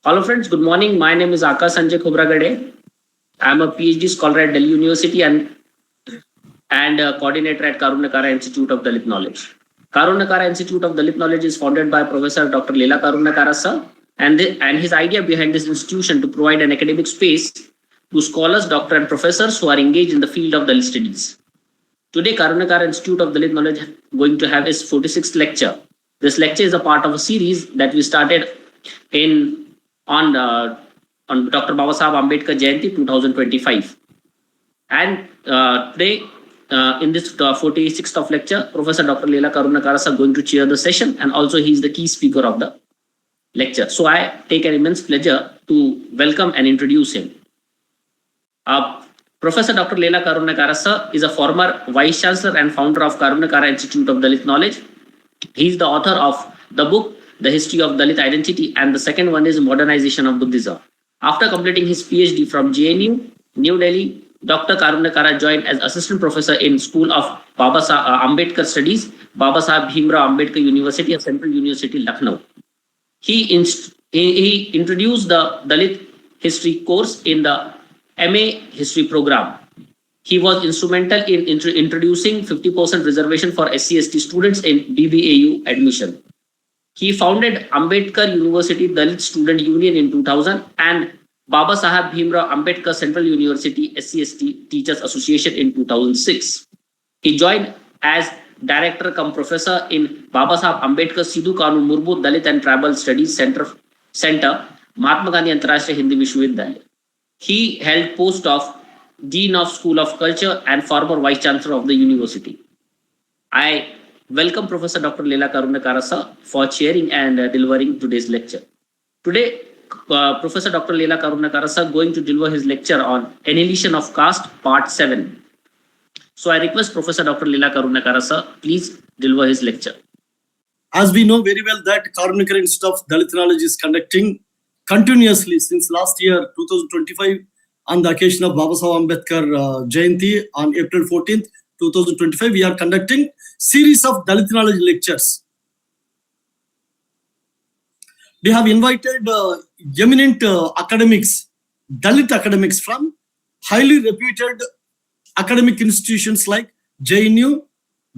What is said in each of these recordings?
Hello friends, good morning. My name is Akash Khobragade. I am a PhD scholar at Delhi University and coordinator at Karunyakara Institute of Dalit Knowledge. Karunyakara Institute of Dalit Knowledge is founded by Professor Dr. Leela Karunyakara sir, and his idea behind this institution to provide an academic space to scholars, doctors and professors who are engaged in the field of Dalit studies. Today, Karunyakara Institute of Dalit Knowledge is going to have its 46th lecture. This lecture is a part of a series that we started on Dr. Baba Sahib Ambedkar Jayanti 2025. And today, in this 46th of lecture, Professor Dr. Leela Karunyakara is going to chair the session, and also he is the key speaker of the lecture. So I take an immense pleasure to welcome and introduce him. Professor Dr. Leela Karunyakara sir is a former Vice Chancellor and founder of Karunyakara Institute of Dalit Knowledge. He is the author of the book, The History of Dalit Identity, and the second one is Modernization of Buddhism. After completing his PhD from JNU, New Delhi, Dr. Karunyakara joined as assistant professor in School of Ambedkar Studies, Baba Sahib Bhimrao Ambedkar University of Central University, Lucknow. He introduced the Dalit history course in the MA history program. He was instrumental in introducing 50% reservation for SC/ST students in BBAU admission. He founded Ambedkar University Dalit Student Union in 2000 and Baba Sahib Bhimrao Ambedkar Central University SC/ST Teachers Association in 2006. He joined as director cum professor in Baba Sahib Ambedkar Sidhu Kanu Murmu Dalit and Tribal Studies Center, Mahatma Gandhi Antarashtriya Hindi Vishwavidyalaya. He held post of Dean of School of Culture and former Vice Chancellor of the University. I welcome Professor Dr. Leela Karunyakara sir for chairing and delivering today's lecture. Today, Professor Dr. Leela Karunyakara sir going to deliver his lecture on Annihilation of Caste, Part 7. So I request Professor Dr. Leela Karunyakara sir, please deliver his lecture. As we know very well that Karunyakara Institute of Dalit Knowledge is conducting continuously since last year, 2025, on the occasion of Baba Sahib Ambedkar Jayanti on April 14th, 2025, we are conducting series of Dalit Knowledge lectures. We have invited eminent academics, Dalit academics from highly reputed academic institutions like JNU,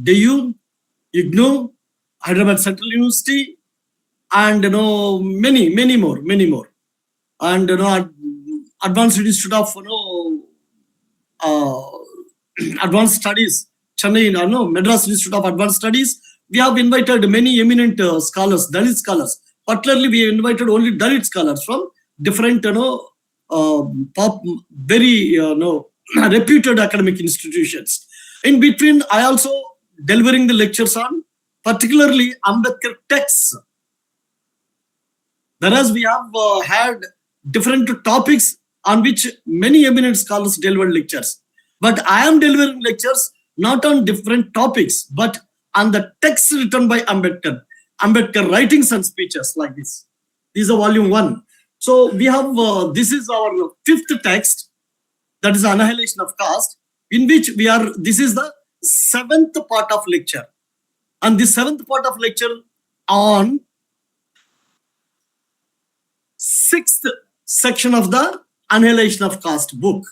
DU, IGNOU, Hyderabad Central University, and many more. And Advanced Institute of Advanced Studies, Chennai, Madras Institute of Advanced Studies. We have invited many eminent scholars, Dalit scholars. Particularly, we invited only Dalit scholars from different, very reputed academic institutions. In between, I also delivering the lectures on particularly Ambedkar texts. Whereas we have had different topics on which many eminent scholars delivered lectures. But I am delivering lectures not on different topics, but on the texts written by Ambedkar writings and speeches like this. This is a volume 1. So we have, this is our 5th text, that is Annihilation of Caste, in which this is the 7th part of lecture. And this 7th part of lecture on 6th section of the Annihilation of Caste book.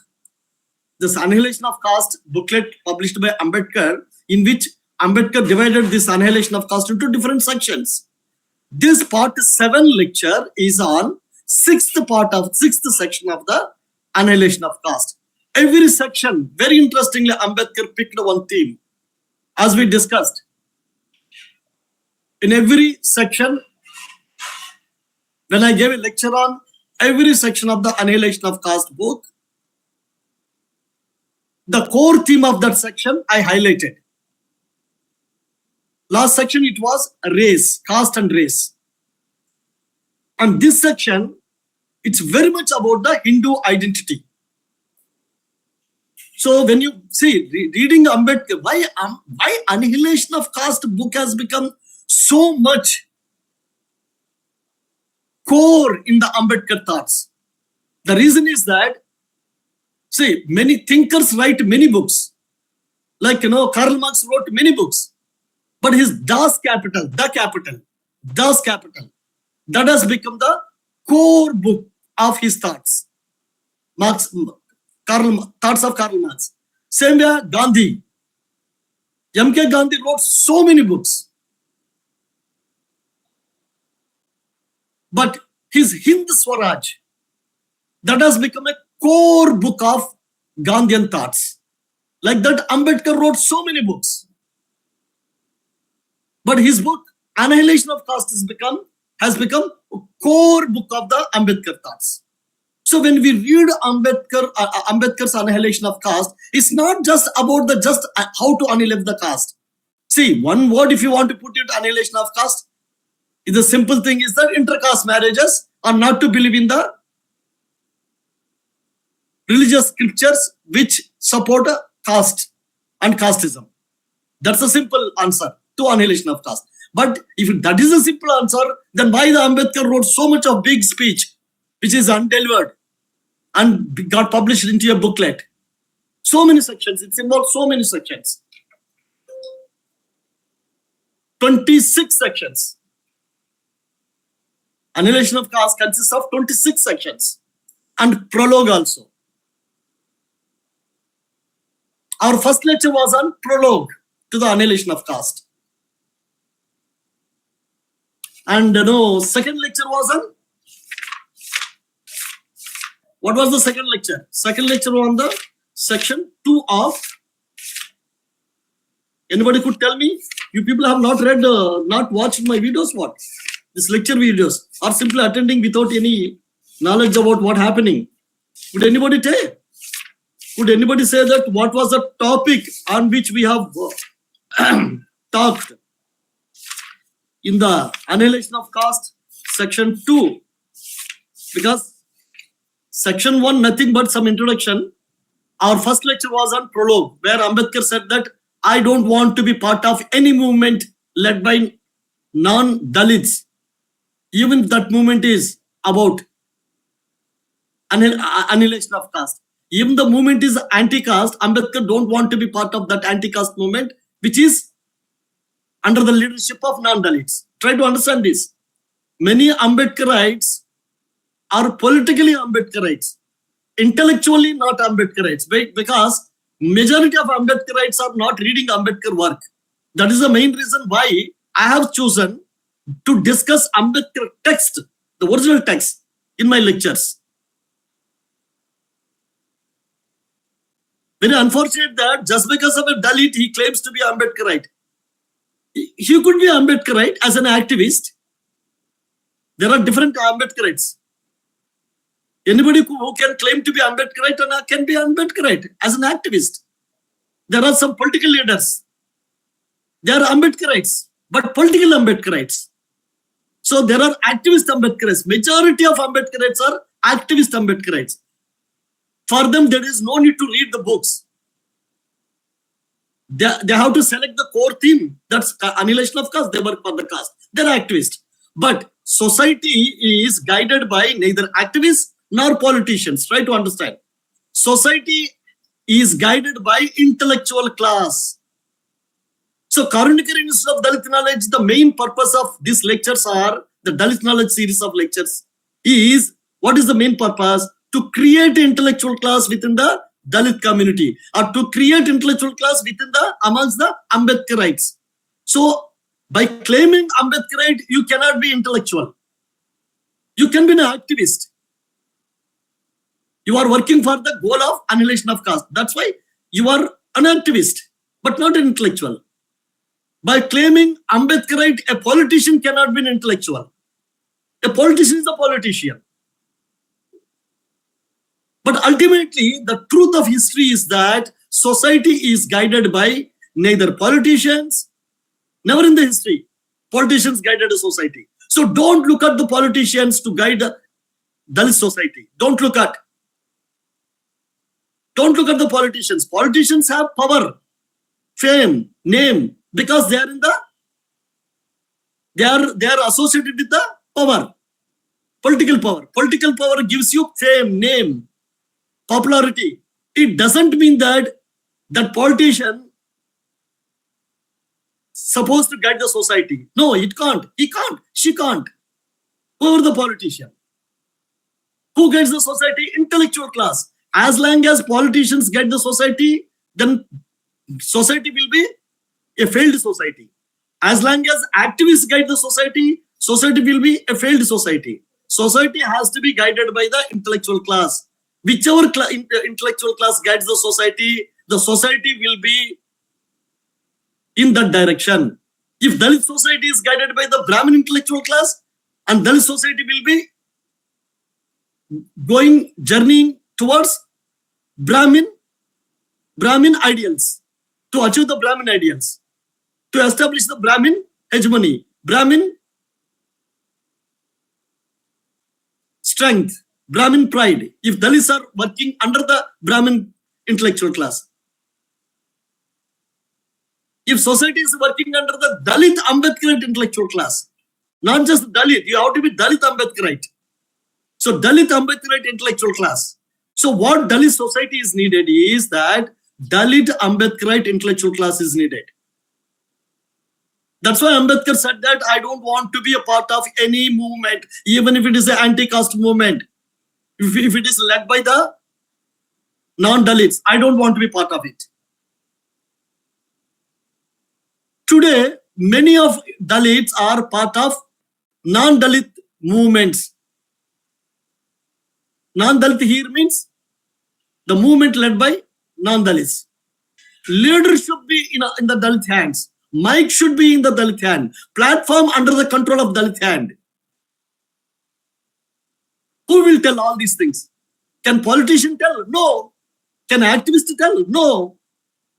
This Annihilation of Caste booklet published by Ambedkar, in which Ambedkar divided this Annihilation of Caste into different sections. This part 7 lecture is on 6th section of the Annihilation of Caste. Every section, very interestingly, Ambedkar picked one theme. As we discussed, in every section, when I gave a lecture on every section of the Annihilation of Caste book, the core theme of that section I highlighted. Last section it was race, caste and race. And this section, it's very much about the Hindu identity. So when you see reading Ambedkar, why Annihilation of Caste book has become so much core in the Ambedkar thoughts? The reason is that, see, many thinkers write many books. Like, Karl Marx wrote many books. But his Das Capital, that has become the core book of his thoughts. Thoughts of Karl Marx. Same way, Gandhi. M.K. Gandhi wrote so many books. But his Hind Swaraj, that has become a core book of Gandhian thoughts. Like that, Ambedkar wrote so many books. But his book, Annihilation of Caste, has become a core book of the Ambedkar thoughts. So when we read Ambedkar's Annihilation of Caste, it's not just about how to annihilate the caste. See, one word if you want to put it, Annihilation of Caste, the simple thing is that intercaste marriages are not to believe in the religious scriptures which support caste and casteism. That's a simple answer to Annihilation of Caste. But if that is a simple answer, then why the Ambedkar wrote so much of big speech which is undelivered and got published into a booklet? So many sections. It's involved so many sections. 26 sections. Annihilation of Caste consists of 26 sections and prologue also. Our first lecture was on prologue to the Annihilation of Caste. And second lecture was on, what was the second lecture? Second lecture was on the section 2 of, anybody could tell me? You people have not read, not watched my videos, what? This lecture videos, or simply attending without any knowledge about what happening. Could anybody tell? Could anybody say that what was the topic on which we have talked in the Annihilation of Caste, section 2? Because section 1, nothing but some introduction. Our first lecture was on prologue, where Ambedkar said that I don't want to be part of any movement led by non-Dalits, even if that movement is about annihilation of caste. Even the movement is anti-caste, Ambedkar don't want to be part of that anti-caste movement, which is under the leadership of non-Dalits. Try to understand this. Many Ambedkarites are politically Ambedkarites, intellectually not Ambedkarites, because majority of Ambedkarites are not reading Ambedkar work. That is the main reason why I have chosen to discuss Ambedkar text, the original text, in my lectures. Very unfortunate that just because of a Dalit, he claims to be Ambedkarite. He could be Ambedkarite as an activist. There are different Ambedkarites. Anybody who can claim to be Ambedkarite and can be Ambedkarite as an activist. There are some political leaders. They are Ambedkarites, but political Ambedkarites. So there are activist Ambedkarites. Majority of Ambedkarites are activist Ambedkarites. For them, there is no need to read the books. They have to select the core theme. That's Annihilation of Caste. They work for the caste. They're activists. But society is guided by neither activists nor politicians. Try to understand. Society is guided by intellectual class. So Karunyakara Institute of Dalit Knowledge, the main purpose of these lectures are, the Dalit Knowledge series of lectures is, what is the main purpose? To create intellectual class within the Dalit community, or to create intellectual class within amongst the Ambedkarites. So by claiming Ambedkarite, you cannot be intellectual. You can be an activist. You are working for the goal of annihilation of caste. That's why you are an activist, but not an intellectual. By claiming Ambedkarite, a politician cannot be an intellectual. A politician is a politician. But ultimately, the truth of history is that society is guided by neither politicians, never in the history, politicians guided a society. So don't look at the politicians to guide the Dalit society. Don't look at the politicians. Politicians have power, fame, name, because they are associated with the power, political power. Political power gives you fame, name, popularity. It doesn't mean that that politician supposed to guide the society. No, it can't. He can't. She can't. Whoever the politician. Who guides the society? Intellectual class. As long as politicians guide the society, then society will be a failed society. As long as activists guide the society, society will be a failed society. Society has to be guided by the intellectual class. Whichever intellectual class guides the society will be in that direction. If Dalit society is guided by the Brahmin intellectual class, and Dalit society will be journeying towards Brahmin ideals, to achieve the Brahmin ideals, to establish the Brahmin hegemony, Brahmin strength, Brahmin pride. If Dalits are working under the Brahmin intellectual class, if society is working under the Dalit Ambedkarite intellectual class, not just Dalit, you have to be Dalit Ambedkarite. So Dalit Ambedkarite intellectual class. So what Dalit society is needed is that Dalit Ambedkarite intellectual class is needed. That's why Ambedkar said that I don't want to be a part of any movement, even if it is an anti-caste movement. If it is led by the non-Dalits, I don't want to be part of it. Today, many of Dalits are part of non-Dalit movements. Non-Dalit here means the movement led by non-Dalits. Leader should be in the Dalit hands. Mic should be in the Dalit hand. Platform under the control of Dalit hand. Who will tell all these things? Can politician tell? No. Can activist tell? No.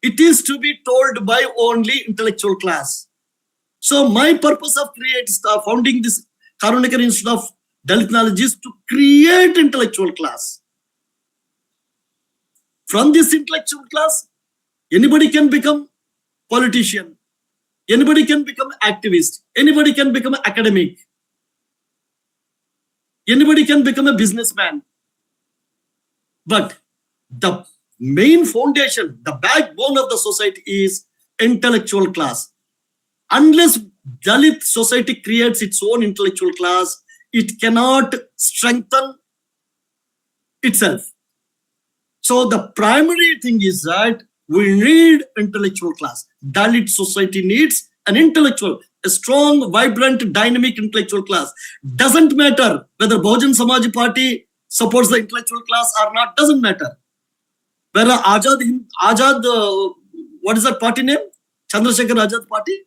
It is to be told by only intellectual class. So my purpose of founding this Karunyakara Institute of Dalit Knowledge is to create intellectual class. From this intellectual class, anybody can become politician. Anybody can become activist. Anybody can become an academic. Anybody can become a businessman. But the main foundation, the backbone of the society is intellectual class. Unless Dalit society creates its own intellectual class, it cannot strengthen itself. So the primary thing is that we need intellectual class. Dalit society needs an intellectual, a strong, vibrant, dynamic intellectual class. Doesn't matter whether Bahujan Samaj Party supports the intellectual class or not, doesn't matter. Whether Azad, what is that party name? Chandrasekhar Azad Party?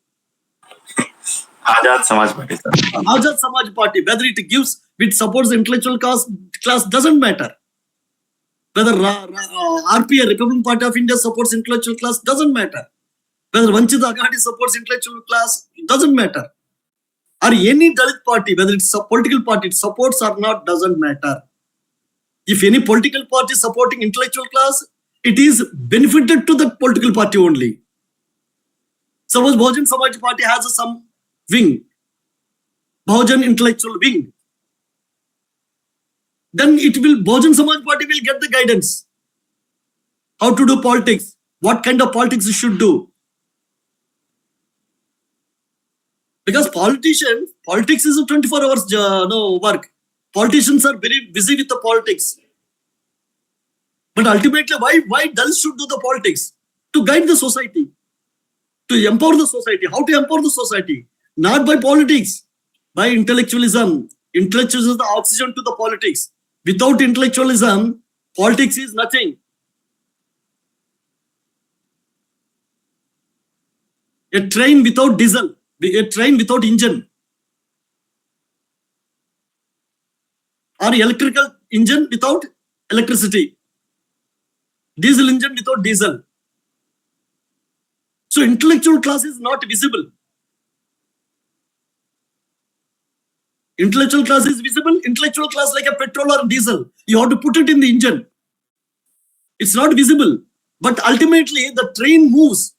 Azad Samaj Party, sir. Azad Samaj Party, whether it supports the intellectual class doesn't matter. Whether RPA, Republican Party of India, supports intellectual class, doesn't matter. Whether Vanchita Aghadi supports intellectual class, doesn't matter. Or any Dalit party, whether it's a political party, it supports or not, doesn't matter. If any political party is supporting intellectual class, it is benefited to the political party only. Suppose Bahujan Samaj Party has some wing, Bahujan intellectual wing, then Bahujan Samaj Party will get the guidance. How to do politics, what kind of politics you should do. Because politics is a 24 hours work. Politicians are very busy with the politics. But ultimately, why Dalits should do the politics? To guide the society, to empower the society. How to empower the society? Not by politics, by intellectualism. Intellectualism is the oxygen to the politics. Without intellectualism, politics is nothing. A train without diesel, a train without engine, or electrical engine without electricity, diesel engine without diesel. So intellectual class is not visible. Intellectual class is visible. Intellectual class like a petrol or diesel. You have to put it in the engine. It's not visible. But ultimately, the train moves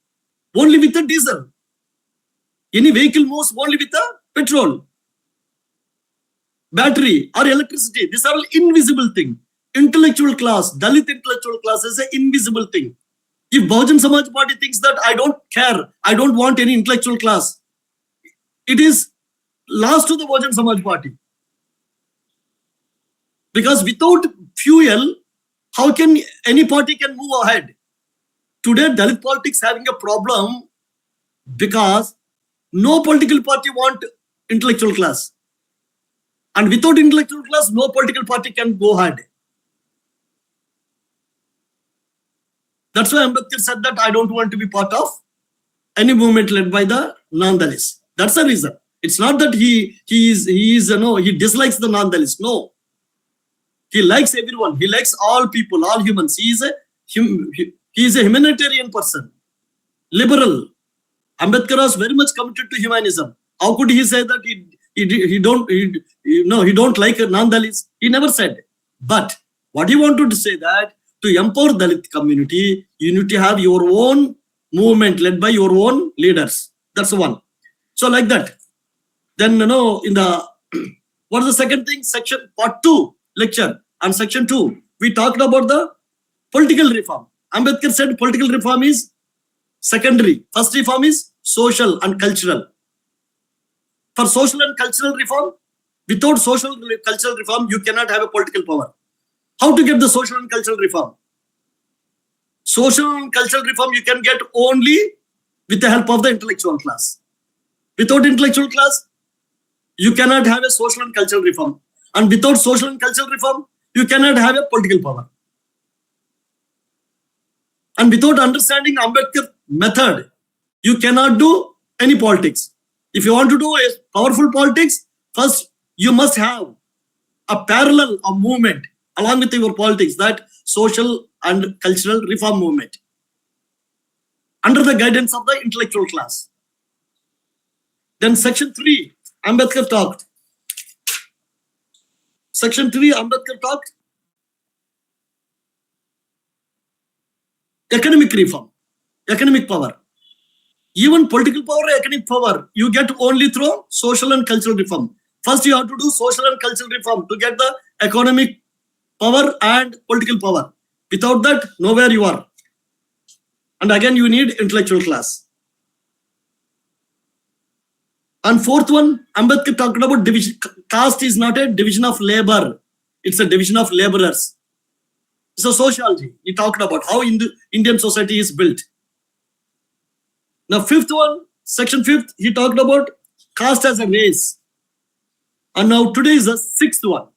only with the diesel. Any vehicle moves only with the petrol, battery or electricity. These are all invisible things. Intellectual class, Dalit intellectual class is an invisible thing. If Bahujan Samaj Party thinks that I don't care, I don't want any intellectual class, it is lost to the Bahujan Samaj Party. Because without fuel, how can any party can move ahead? Today, Dalit politics having a problem because no political party want intellectual class. And without intellectual class, no political party can go ahead. That's why Ambedkar said that I don't want to be part of any movement led by the non-Dalits. That's the reason. It's not that he dislikes the non-Dalits. No. He likes everyone. He likes all people, all humans. He is a humanitarian person, liberal. Ambedkar was very much committed to humanism. How could he say that he don't like non-Dalits? He never said. But what he wanted to say that to empower Dalit community, you need to have your own movement led by your own leaders. That's one. So like that. Then in the what is the second thing? Section part 2 lecture and section 2 we talked about the political reform. Ambedkar said political reform is secondary. First reform is social and cultural. For social and cultural reform, without social and cultural reform, you cannot have a political power. How to get the social and cultural reform? Social and cultural reform you can get only with the help of the intellectual class. Without intellectual class, you cannot have a social and cultural reform. And without social and cultural reform, you cannot have a political power. And without understanding Ambedkar method, you cannot do any politics. If you want to do a powerful politics, first you must have a parallel of movement along with your politics, that social and cultural reform movement under the guidance of the intellectual class. Then section 3, Ambedkar talked. Section 3, Ambedkar talked economic reform, economic power. Even political power, economic power, you get only through social and cultural reform. First, you have to do social and cultural reform to get the economic power and political power. Without that, nowhere you are. And again, you need intellectual class. And fourth one, Ambedkar talked about division. Caste is not a division of labor. It's a division of laborers. It's a sociology. He talked about how Indian society is built. Now, fifth one, section 5th, he talked about caste as a race. And now today is the 6th one,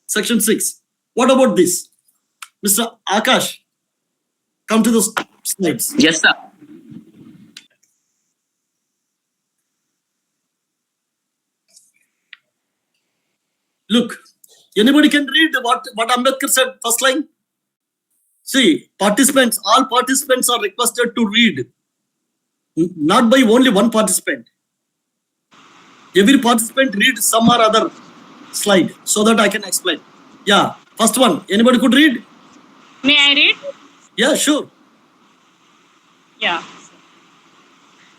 section 6. What about this? Mr. Akash, come to the slides. Yes, sir. Look, anybody can read what Ambedkar said, first line? See, participants, all participants are requested to read. Not by only one participant. Every participant read some or other slide so that I can explain. Yeah, first one. Anybody could read? May I read? Yeah, sure. Yeah.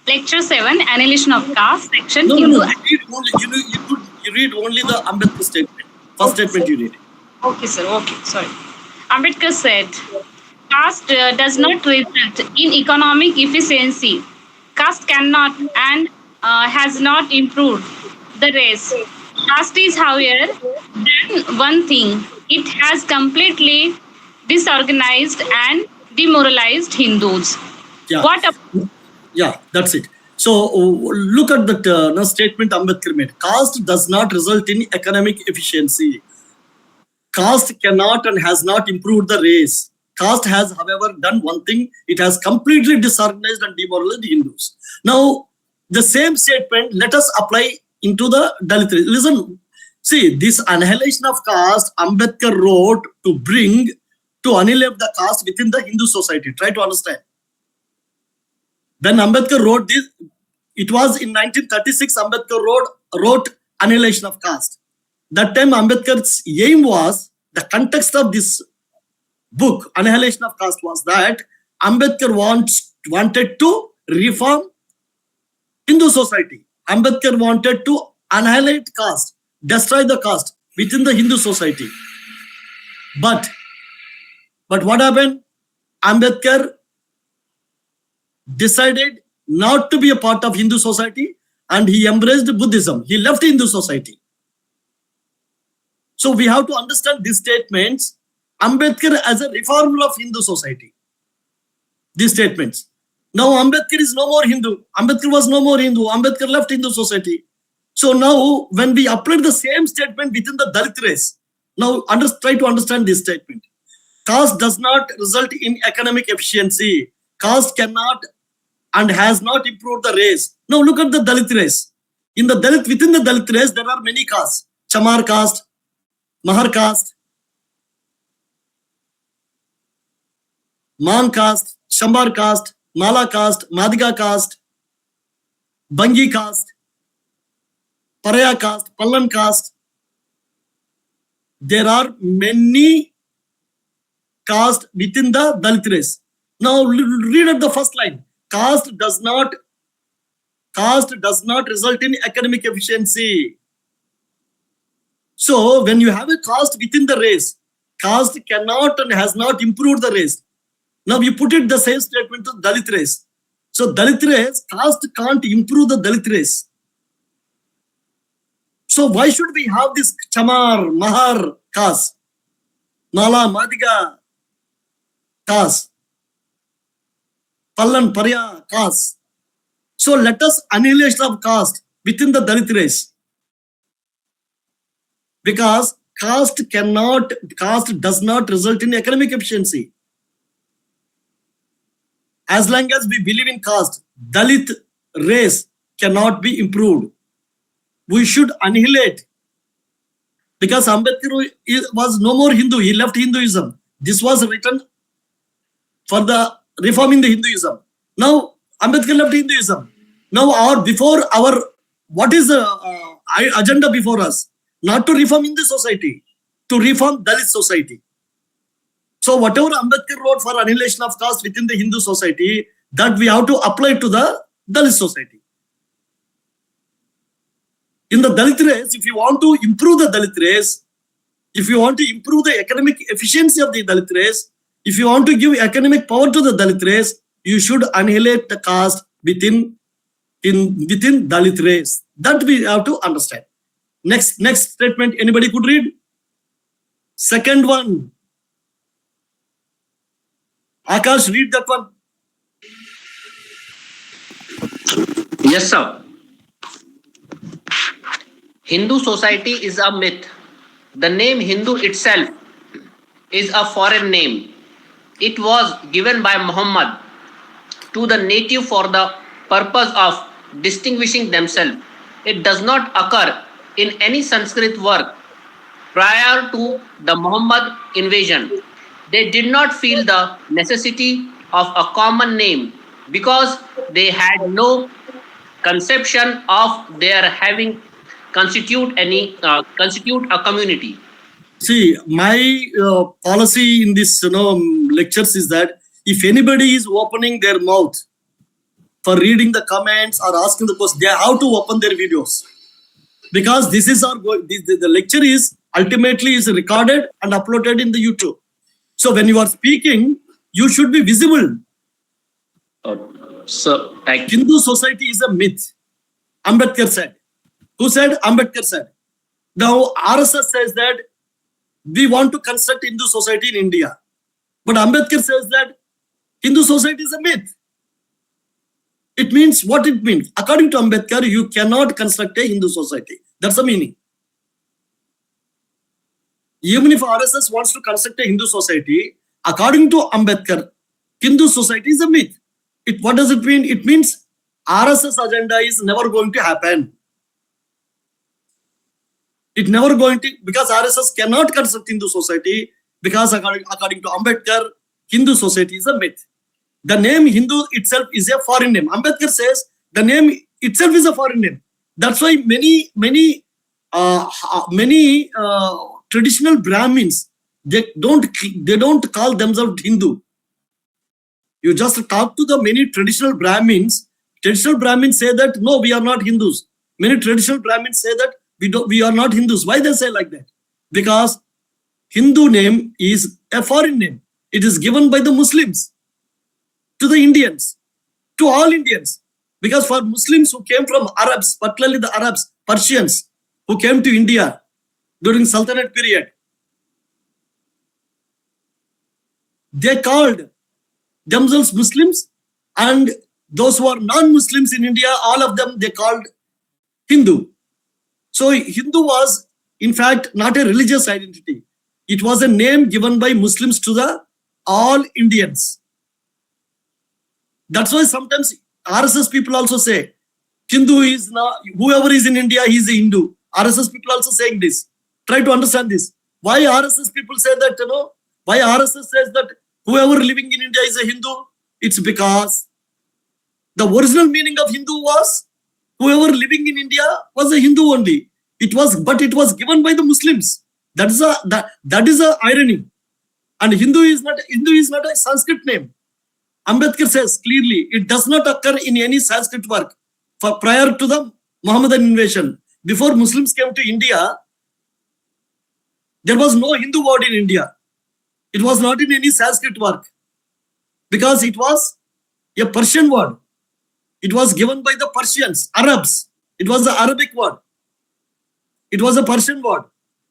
Lecture 7, Annihilation of Caste, section No, Hindu. You read only the Ambedkar statement. First statement you read. Okay, sir. Okay, sorry. Ambedkar said, caste does not result in economic efficiency. Caste cannot and has not improved the race. Caste is, however, done one thing. It has completely disorganized and demoralized Hindus. Yeah. What about Yeah, that's it. So look at that statement Ambedkar made. Caste does not result in economic efficiency. Caste cannot and has not improved the race. Caste has, however, done one thing. It has completely disorganized and demoralized Hindus. Now, the same statement, let us apply into the Dalit race. Listen, see, this annihilation of caste, Ambedkar wrote to bring to annihilate the caste within the Hindu society. Try to understand. When Ambedkar wrote this, it was in 1936, Ambedkar wrote Annihilation of Caste. That time, Ambedkar's aim was, the context of this book, Annihilation of Caste, was that Ambedkar wanted to reform Hindu society. Ambedkar wanted to annihilate caste, destroy the caste within the Hindu society. But what happened? Ambedkar decided not to be a part of Hindu society and he embraced Buddhism. He left Hindu society. So we have to understand these statements. Ambedkar as a reformer of Hindu society. These statements. Now Ambedkar is no more Hindu. Ambedkar was no more Hindu. Ambedkar left Hindu society. So now when we apply the same statement within the Dalit race, now try to understand this statement. Caste does not result in economic efficiency. Caste cannot and has not improved the race. Now look at the Dalit race. Within the Dalit race, there are many castes. Chamar caste, Mahar caste, Man caste, Shambar caste, Mala caste, Madiga caste, Bangi caste, Paraya caste, Pallan caste. There are many castes within the Dalit race. Now read at the first line. Caste does not result in economic efficiency. So when you have a caste within the race, caste cannot and has not improved the race. Now you put it the same statement to Dalit race. So Dalit race, caste can't improve the Dalit race. So why should we have this Chamar, Mahar caste, Mala, Madiga caste, Pallan, Parya caste? So let us annihilation of caste within the Dalit race. Because caste does not result in economic efficiency. As long as we believe in caste, Dalit race cannot be improved. We should annihilate. Because Ambedkar was no more Hindu, he left Hinduism. This was written for the reforming the Hinduism. Now Ambedkar left Hinduism. Now what is the agenda before us? Not to reform Hindu society, to reform Dalit society. So whatever Ambedkar wrote for annihilation of caste within the Hindu society, that we have to apply to the Dalit society. In the Dalit race, if you want to improve the Dalit race, if you want to improve the economic efficiency of the Dalit race, if you want to give economic power to the Dalit race, you should annihilate the caste within Dalit race. That we have to understand. Next statement, anybody could read? Second one. Akash, read that one. Yes, sir. Hindu society is a myth. The name Hindu itself is a foreign name. It was given by Muhammad to the native for the purpose of distinguishing themselves. It does not occur in any Sanskrit work prior to the Muhammad invasion. They did not feel the necessity of a common name because they had no conception of their having constitute a community. See, my policy in this lectures is that if anybody is opening their mouth for reading the comments or asking the questions, they have to open their videos. Because this is the lecture is ultimately is recorded and uploaded in the YouTube. So when you are speaking, you should be visible. Hindu society is a myth. Ambedkar said. Who said? Ambedkar said. Now RSS says that we want to construct Hindu society in India. But Ambedkar says that Hindu society is a myth. It means what it means. According to Ambedkar, you cannot construct a Hindu society. That's the meaning. Even if RSS wants to construct a Hindu society, according to Ambedkar, Hindu society is a myth. What does it mean? It means RSS agenda is never going to happen. It never going to, because RSS cannot construct Hindu society, because according to Ambedkar, Hindu society is a myth. The name Hindu itself is a foreign name. Ambedkar says the name itself is a foreign name. That's why many traditional Brahmins, they don't call themselves Hindu. You just talk to the many traditional Brahmins. Traditional Brahmins say that no, we are not Hindus. Many traditional Brahmins say that we are not Hindus. Why they say like that? Because Hindu name is a foreign name. It is given by the Muslims to the Indians, to all Indians. Because for Muslims who came from Arabs, particularly the Arabs, Persians, who came to India, during Sultanate period. They called themselves Muslims, and those who are non-Muslims in India, all of them they called Hindu. So Hindu was in fact not a religious identity. It was a name given by Muslims to the all Indians. That's why sometimes RSS people also say Hindu is not, whoever is in India, he is a Hindu. RSS people also saying this. Try to understand this. Why RSS people say that, why RSS says that whoever living in India is a Hindu? It's because the original meaning of Hindu was whoever living in India was a Hindu only. But it was given by the Muslims. That is a irony. And Hindu is not a Sanskrit name. Ambedkar says clearly it does not occur in any Sanskrit work prior to the Mohammedan invasion. Before Muslims came to India, there was no Hindu word in India. It was not in any Sanskrit work because it was a Persian word. It was given by the Persians, Arabs. It was the Arabic word. It was a Persian word.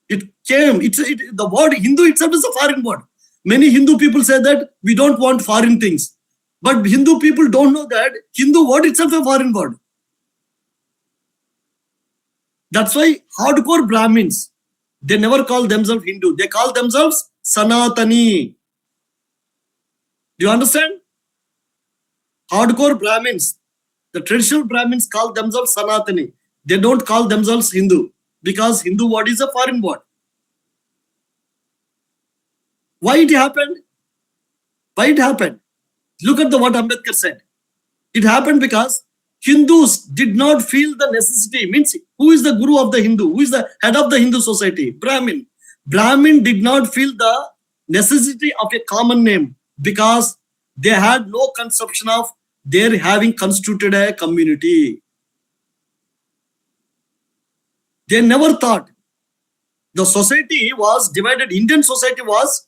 The word Hindu itself is a foreign word. Many Hindu people say that we don't want foreign things. But Hindu people don't know that Hindu word itself is a foreign word. That's why hardcore Brahmins, they never call themselves Hindu. They call themselves Sanatani. Do you understand? Hardcore Brahmins, the traditional Brahmins call themselves Sanatani. They don't call themselves Hindu because Hindu word is a foreign word. Why it happened? Why it happened? Look at what Ambedkar said. It happened because Hindus did not feel the necessity. Means who is the guru of the Hindu? Who is the head of the Hindu society? Brahmin. Brahmin did not feel the necessity of a common name because they had no conception of their having constituted a community. They never thought the society was divided. Indian society was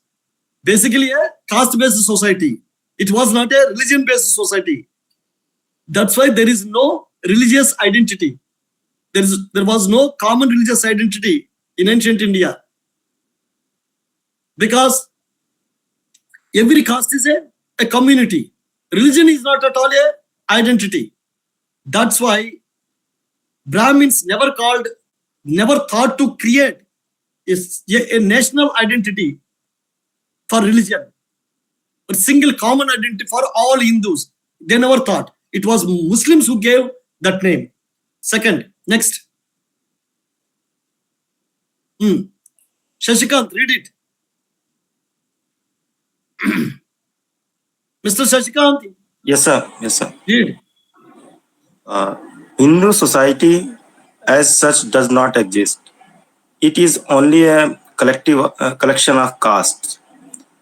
basically a caste-based society. It was not a religion-based society. That's why there is no religious identity. There was no common religious identity in ancient India. Because every caste is a community. Religion is not at all an identity. That's why Brahmins never thought to create a national identity for religion. A single common identity for all Hindus. They never thought. It was Muslims who gave that name. Second, next. Shashikant, read it. Mr. Shashikant. Yes, sir. Yes, sir. Read. Hindu society as such does not exist. It is only a collection of castes.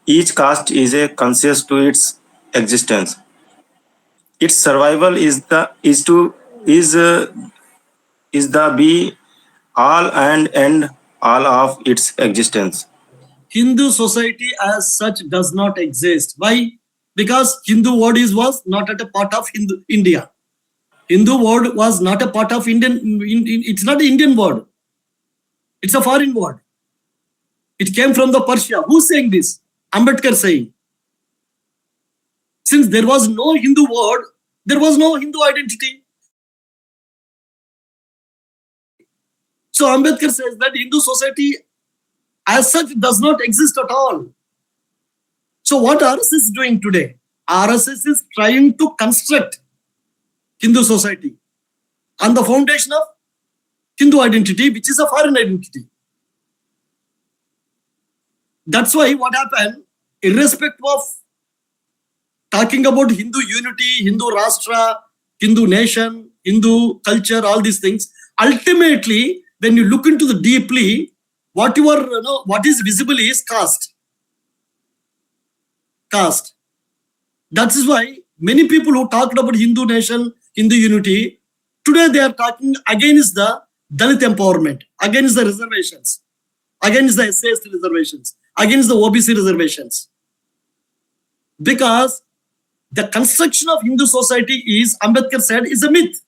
Each caste is a conscious to its existence. Its survival is the be all and end all of its existence. Hindu society as such does not exist. Why? Because Hindu word was not a part of India. Hindu word was not a part of Indian. It's not an Indian word. It's a foreign word. It came from the Persia. Who's saying this? Ambedkar saying. Since there was no Hindu word, there was no Hindu identity. So Ambedkar says that Hindu society as such does not exist at all. So what RSS is doing today? RSS is trying to construct Hindu society on the foundation of Hindu identity, which is a foreign identity. That's why what happened, irrespective of talking about Hindu unity, Hindu Rashtra, Hindu nation, Hindu culture, all these things, ultimately, when you look into the deeply, what is visible is caste. Caste. That is why many people who talked about Hindu nation, Hindu unity, today they are talking against the Dalit empowerment, against the reservations, against the SAST reservations, against the OBC reservations. Because the construction of Hindu society is, Ambedkar said, is a myth.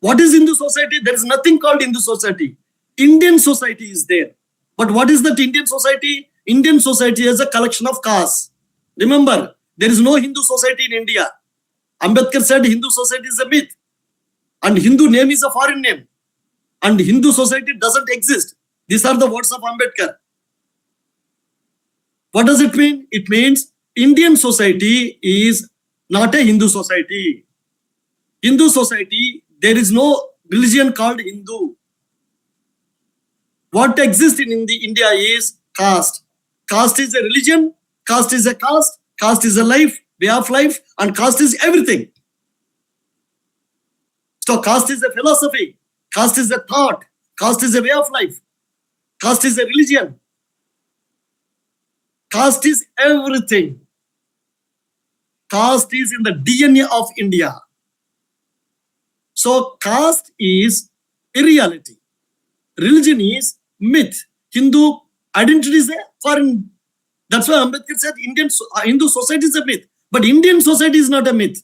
What is Hindu society? There is nothing called Hindu society. Indian society is there. But what is that Indian society? Indian society is a collection of castes. Remember, there is no Hindu society in India. Ambedkar said Hindu society is a myth. And Hindu name is a foreign name. And Hindu society doesn't exist. These are the words of Ambedkar. What does it mean? It means Indian society is not a Hindu society. Hindu society, there is no religion called Hindu. What exists in India is caste. Caste is a religion, caste is a caste, caste is a life, way of life, and caste is everything. So caste is a philosophy, caste is a thought, caste is a way of life, caste is a religion. Caste is everything. Caste is in the DNA of India. So caste is irreality. Religion is myth. Hindu identity is a foreign. That's why Ambedkar said Hindu society is a myth. But Indian society is not a myth.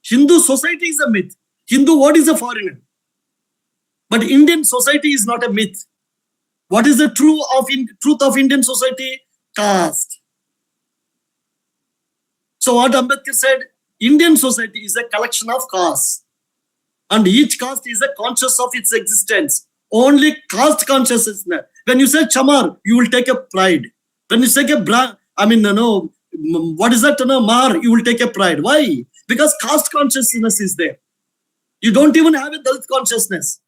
Hindu society is a myth. Hindu word is a foreigner. But Indian society is not a myth. What is the truth of Indian society? Caste. So what Ambedkar said, Indian society is a collection of castes. And each caste is a conscious of its existence. Only caste consciousness. When you say chamar, you will take a pride. When you say what is that? Mar, you will take a pride. Why? Because caste consciousness is there. You don't even have a Dalit consciousness.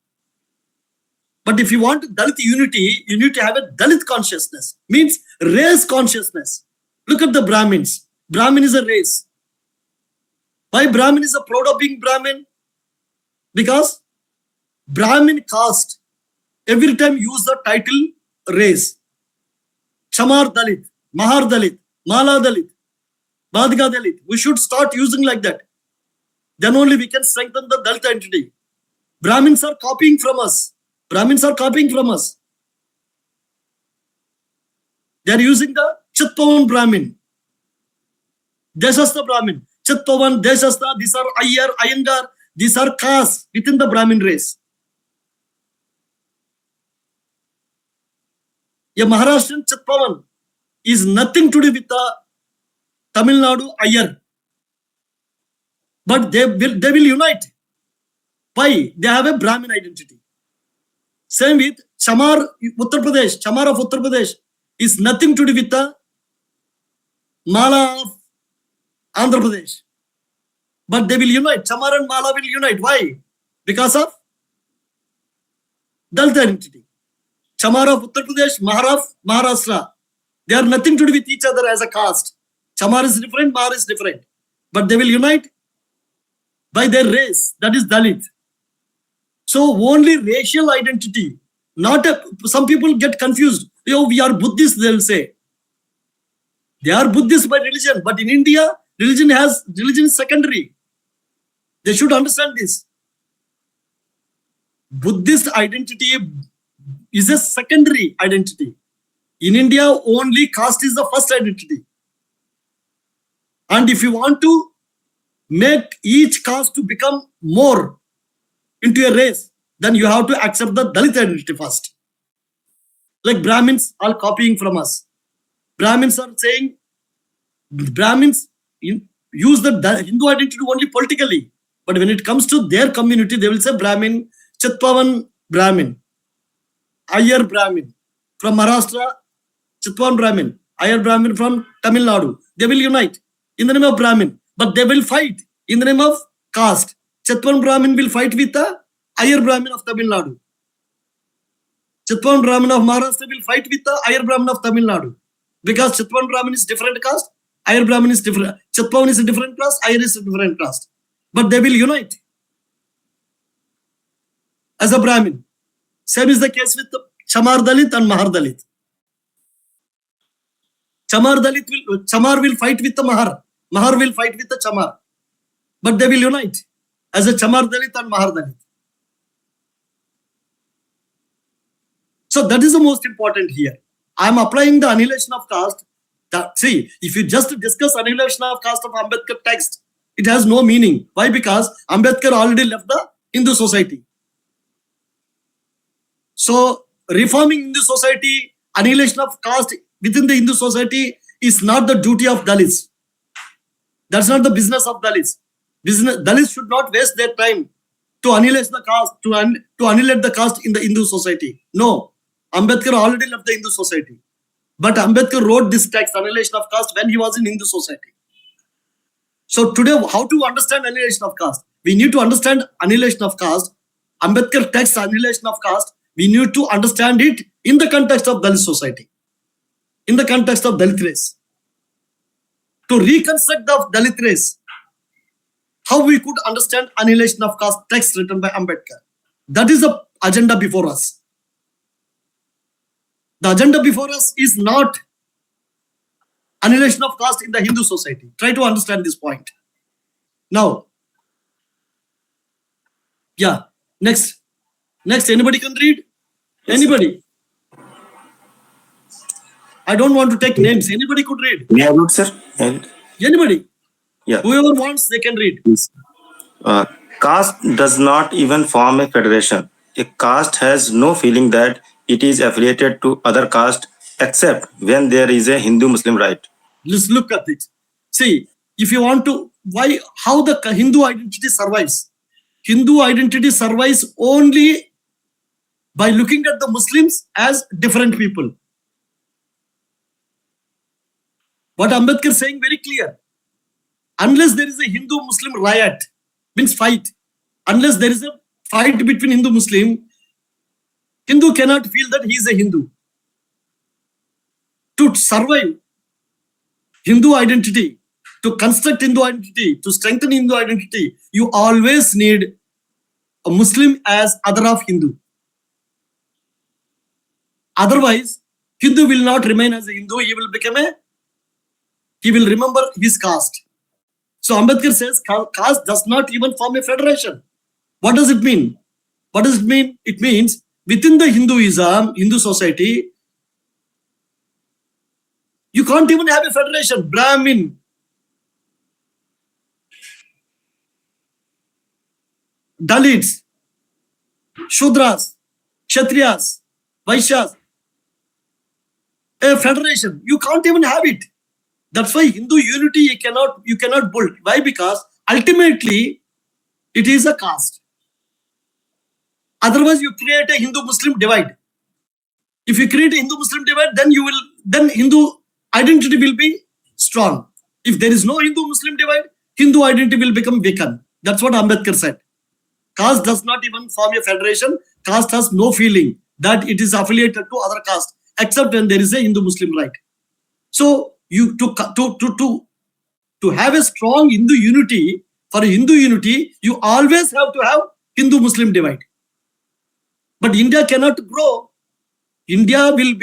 But if you want Dalit unity, you need to have a Dalit consciousness. Means race consciousness. Look at the Brahmins. Brahmin is a race. Why Brahmin is proud of being Brahmin? Because Brahmin caste every time use the title race. Chamar Dalit, Mahar Dalit, Mala Dalit, Badga Dalit. We should start using like that. Then only we can strengthen the Dalit entity. Brahmins are copying from us. Brahmins are copying from us. They are using the Chatpavan Brahmin. Deshastha Brahmin. Chatpavan, Deshastha, these are Iyer, Iyengar, these are castes within the Brahmin race. A Maharashtrian Chatpavan is nothing to do with the Tamil Nadu Iyer. But they will unite. Why? They have a Brahmin identity. Same with Chamar Uttar Pradesh. Chamar of Uttar Pradesh is nothing to do with the Mala of Andhra Pradesh. But they will unite. Chamar and Mala will unite. Why? Because of Dalit identity. Chamar of Uttar Pradesh, Mahar of Maharashtra. They are nothing to do with each other as a caste. Chamar is different, Mahar is different. But they will unite by their race. That is Dalit. So only racial identity. Some people get confused. We are Buddhists, they will say. They are Buddhists by religion. But in India, religion is secondary. They should understand this. Buddhist identity is a secondary identity. In India, only caste is the first identity. And if you want to make each caste to become more into a race, then you have to accept the Dalit identity first. Like Brahmins are copying from us. Brahmins are saying, Brahmins use the Hindu identity only politically. But when it comes to their community, they will say Brahmin, Chatpavan Brahmin, Iyer Brahmin. From Maharashtra, Chatpavan Brahmin, Iyer Brahmin from Tamil Nadu. They will unite in the name of Brahmin. But they will fight in the name of caste. Chatpavan Brahmin will fight with the Iyer Brahmin of Tamil Nadu. Chatpavan Brahmin of Maharashtra will fight with the Iyer Brahmin of Tamil Nadu. Because Chatpavan Brahmin is different caste, Iyer Brahmin is different. Chatpavan is a different caste, Iyer is a different caste. But they will unite as a Brahmin. Same is the case with Chamar Dalit and Mahar Dalit. Chamar will fight with the Mahar. Mahar will fight with the Chamar. But they will unite as a Chamar Dalit and Mahar Dalit. So that is the most important here. I am applying the annihilation of caste. See, if you just discuss annihilation of caste of Ambedkar text, it has no meaning. Why? Because Ambedkar already left the Hindu society. So reforming Hindu society, annihilation of caste within the Hindu society is not the duty of Dalits. That's not the business of Dalits. Dalits should not waste their time to annihilate the caste, to annihilate the caste in the Hindu society. No, Ambedkar already left the Hindu society. But Ambedkar wrote this text, Annihilation of Caste, when he was in Hindu society. So today, how to understand annihilation of caste? We need to understand annihilation of caste. Ambedkar text, Annihilation of Caste, we need to understand it in the context of Dalit society, in the context of Dalit race. To reconstruct the Dalit race, how we could understand Annihilation of Caste text written by Ambedkar. That is the agenda before us. The agenda before us is not annihilation of caste in the Hindu society. Try to understand this point. Now, yeah, next, anybody can read? Anybody? I don't want to take names. Anybody could read. May I read, sir? Anybody? Yeah. Whoever wants, they can read. Caste does not even form a federation. A caste has no feeling that it is affiliated to other caste except when there is a Hindu-Muslim right. Let's look at it. See, if you want to, how the Hindu identity survives? Hindu identity survives only by looking at the Muslims as different people. What Ambedkar is saying very clear. Unless there is a Hindu-Muslim riot, means fight, unless there is a fight between Hindu-Muslim, Hindu cannot feel that he is a Hindu. To survive Hindu identity, to construct Hindu identity, to strengthen Hindu identity, you always need a Muslim as other of Hindu. Otherwise, Hindu will not remain as a Hindu, he will remember his caste. So Ambedkar says caste does not even form a federation. What does it mean? What does it mean? It means within the Hinduism, Hindu society, you can't even have a federation. Brahmin, Dalits, Shudras, Kshatriyas, Vaishyas, a federation. You can't even have it. That's why Hindu unity you cannot build. Why? Because ultimately it is a caste. Otherwise, you create a Hindu-Muslim divide. If you create a Hindu-Muslim divide, then Hindu identity will be strong. If there is no Hindu-Muslim divide, Hindu identity will become weakened. That's what Ambedkar said. Caste does not even form a federation. Caste has no feeling that it is affiliated to other caste, except when there is a Hindu-Muslim right. So, you to have a strong Hindu unity, for a Hindu unity, you always have to have Hindu-Muslim divide. But India cannot grow. India will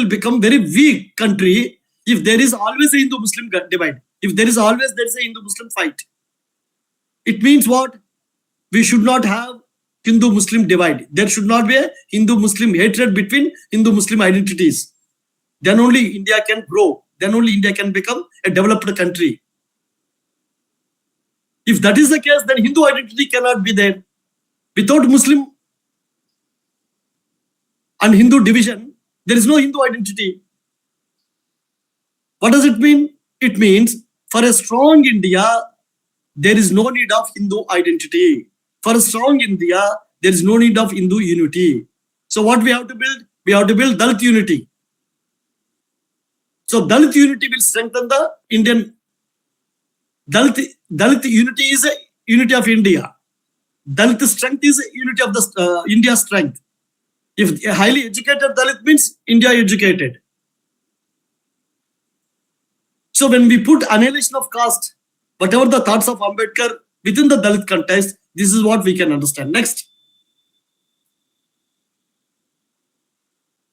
become very weak country if there is always a Hindu-Muslim divide. If there is a Hindu-Muslim fight. It means what? We should not have Hindu-Muslim divide. There should not be a Hindu-Muslim hatred between Hindu-Muslim identities. Then only India can grow. Then only India can become a developed country. If that is the case, then Hindu identity cannot be there. Without Muslim and Hindu division, there is no Hindu identity. What does it mean? It means for a strong India, there is no need of Hindu identity. For a strong India, there is no need of Hindu unity. So what we have to build? We have to build Dalit unity. So Dalit unity will strengthen the Indian. Dalit unity is a unity of India. Dalit strength is a unity of the India's strength. If a highly educated Dalit means India educated. So when we put annihilation of caste, whatever the thoughts of Ambedkar within the Dalit context, this is what we can understand. Next.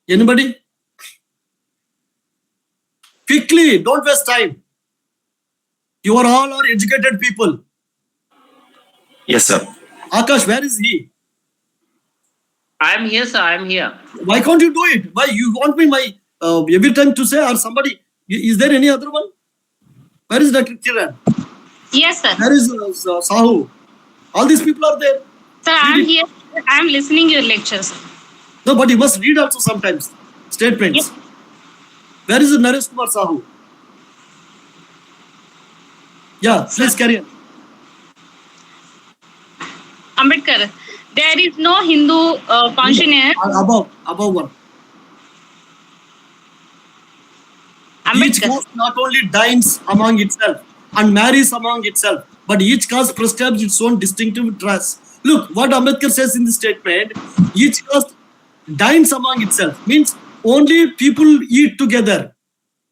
Anybody? Quickly, don't waste time. You are all educated people. Yes, sir. Akash, where is he? I am here, sir. I am here. Why can't you do it? Why you want me every time to say or somebody? Is there any other one? Where is Dr. Kiran? Yes, sir. Where is Sahu? All these people are there. Sir, I am here. I am listening your lectures. No, but you must read also sometimes statements. Yes. Where is the Naresh Kumar Sahu? Yeah, please carry on. Ambedkar, there is no Hindu consciousness. Above one. Each Ambedkar. caste not only dines among itself and marries among itself, but each caste prescribes its own distinctive dress. Look, what Ambedkar says in the statement, each caste dines among itself, means only people eat together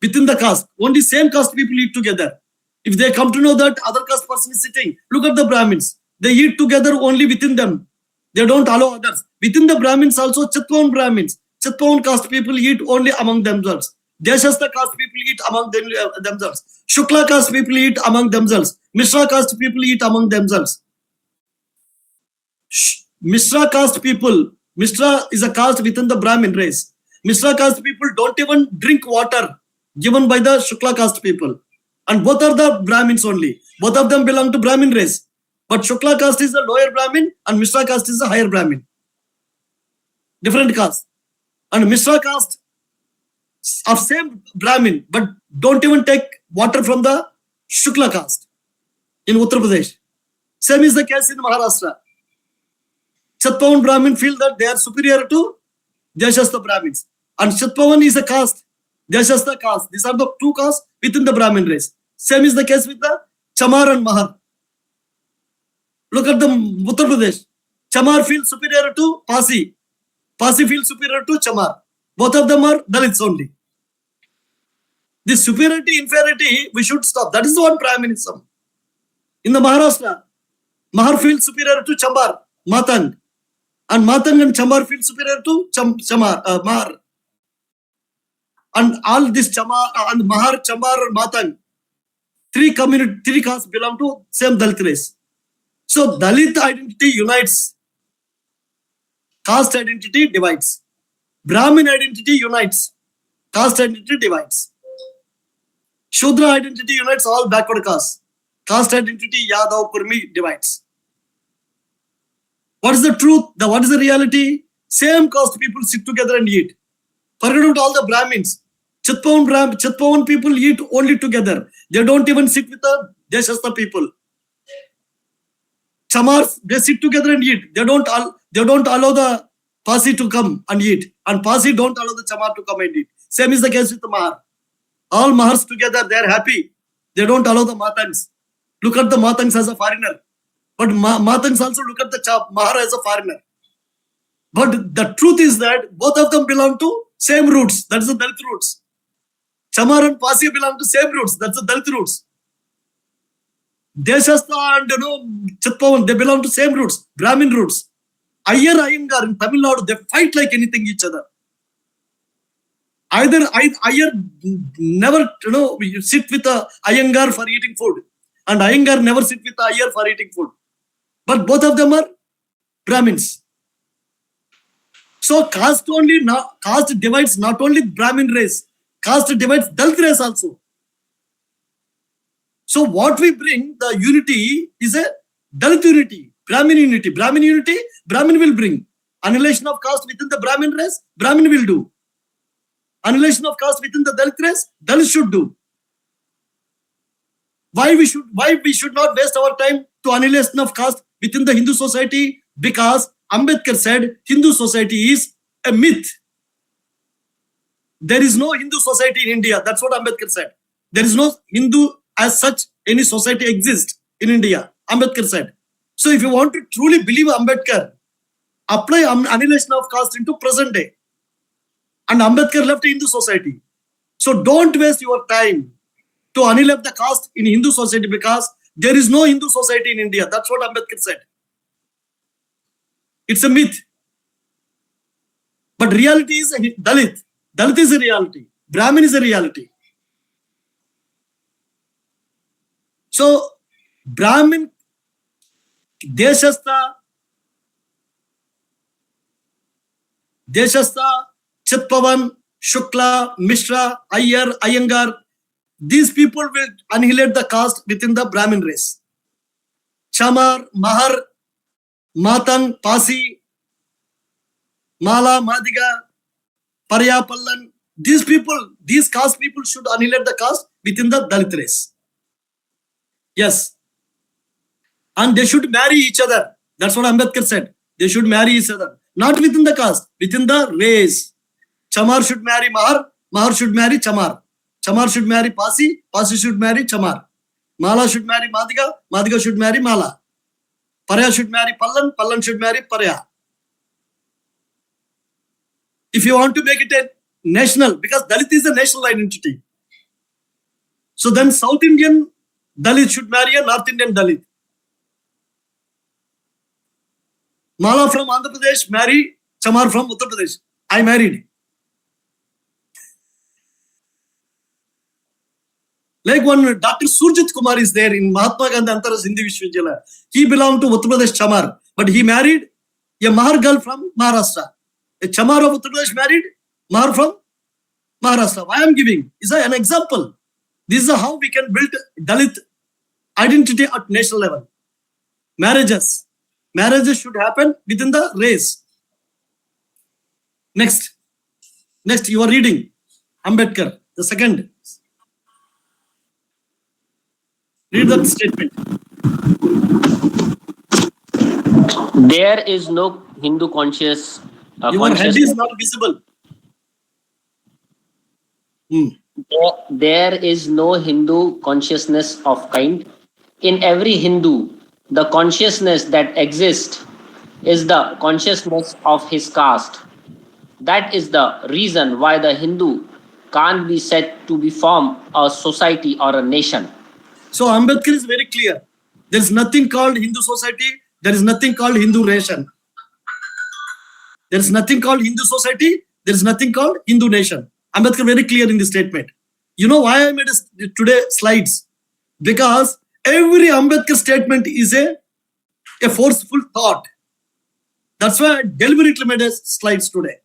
within the caste. Only same caste people eat together. If they come to know that other caste person is sitting, look at the Brahmins. They eat together only within them. They don't allow others. Within the Brahmins also, Chatpavan Brahmins, Chatpavan caste people eat only among themselves. Deshasta caste people eat among themselves. Shukla caste people eat among themselves. Mishra caste people eat among themselves. Mishra caste people, Mishra is a caste within the Brahmin race. Mishra caste people don't even drink water given by the Shukla caste people. And both are the Brahmins only. Both of them belong to Brahmin race. But Shukla caste is a lower Brahmin and Mishra caste is a higher Brahmin. Different caste. And Mishra caste are same Brahmin, but don't even take water from the Shukla caste in Uttar Pradesh. Same is the case in Maharashtra. Chatpavan Brahmin feel that they are superior to Deshasta Brahmins. And Chatpavan is a caste, Deshasta caste. These are the two castes within the Brahmin race. Same is the case with the Chamar and Mahar. Look at the Uttar Pradesh. Chamar feels superior to Pasi. Pasi feels superior to Chamar. Both of them are Dalits only. This superiority, inferiority, we should stop. That is what Brahminism. In the Maharashtra, Mahar feels superior to Chamar, Matang. And Matang and Chamar feel superior to Mahar. And all this Chamar and Mahar, Chamar and Matang, three castes belong to same Dalit race. So Dalit identity unites. Caste identity divides. Brahmin identity unites. Caste identity divides. Shudra identity unites all backward castes. Caste identity Yadav, Kurmi divides. What is the truth? What is the reality? Same caste people sit together and eat. Forget about all the Brahmins. Chatpavan people eat only together. They don't even sit with the Deshasta people. Chamars, they sit together and eat. They don't allow the Pasi to come and eat. And Pasi don't allow the Chamar to come and eat. Same is the case with the Mahar. All Mahars together, they are happy. They don't allow the Matangs. Look at the Matangs as a foreigner. But Matangs also look at the Mahar as a foreigner. But the truth is that both of them belong to same roots. That is the Dalit roots. Chamar and Pasi belong to same roots. That's the Dalit roots. Deshasta and Chatpavan, they belong to same roots, Brahmin roots. Iyer Iyengar in Tamil Nadu, they fight like anything each other. Either Iyer never sit with a Iyengar for eating food, and Iyengar never sit with a Iyer for eating food. But both of them are Brahmins. So caste divides not only Brahmin race, caste divides Dalit race also. So what we bring, the unity is a Dalit unity, Brahmin unity. Brahmin unity, Brahmin will bring. Annihilation of caste within the Brahmin race, Brahmin will do. Annihilation of caste within the Dalit race, Dalit should do. Why we should not waste our time to annihilation of caste within the Hindu society? Because Ambedkar said Hindu society is a myth. There is no Hindu society in India. That's what Ambedkar said. There is no Hindu as such any society exists in India. Ambedkar said. So if you want to truly believe Ambedkar, apply annihilation of caste into present day. And Ambedkar left Hindu society. So don't waste your time to annihilate the caste in Hindu society because there is no Hindu society in India. That's what Ambedkar said. It's a myth. But reality is Dalit. Dalit is a reality. Brahmin is a reality. So Brahmin, Deshasta, Chatpavan, Shukla, Mishra, Iyer, Iyengar, these people will annihilate the caste within the Brahmin race. Chamar, Mahar, Matang, Pasi, Mala, Madiga, Parya, Pallan, these people, these caste people should annihilate the caste within the Dalit race. Yes. And they should marry each other. That's what Ambedkar said. They should marry each other. Not within the caste, within the race. Chamar should marry Mahar, Mahar should marry Chamar. Chamar should marry Pasi, Pasi should marry Chamar. Mala should marry Madiga, Madiga should marry Mala. Parya should marry Pallan, Pallan should marry Parya. If you want to make it a national, because Dalit is a national identity. So then South Indian Dalit should marry a North Indian Dalit. Mala from Andhra Pradesh marry Chamar from Uttar Pradesh. I married. Like one Dr. Surjit Kumar is there in Mahatma Gandhi Antaras Hindi Vishwavidyalaya. He belonged to Uttar Pradesh Chamar, but he married a Mahar girl from Maharashtra. A Chamar of Uttar Pradesh married Mahar from Maharashtra. Why I am giving is an example. This is how we can build Dalit identity at national level. Marriages should happen within the race. Next, you are reading Ambedkar, the second. Read that statement. There is no Hindu conscious. Your head is not visible. There is no Hindu consciousness of kind. In every Hindu, the consciousness that exists is the consciousness of his caste. That is the reason why the Hindu can't be said to be form a society or a nation. So Ambedkar is very clear. There is nothing called Hindu society. There is nothing called Hindu nation. There is nothing called Hindu society. There is nothing called Hindu nation. Ambedkar very clear in this statement. You know why I made today slides? Because every Ambedkar statement is a forceful thought. That's why I deliberately made slides today.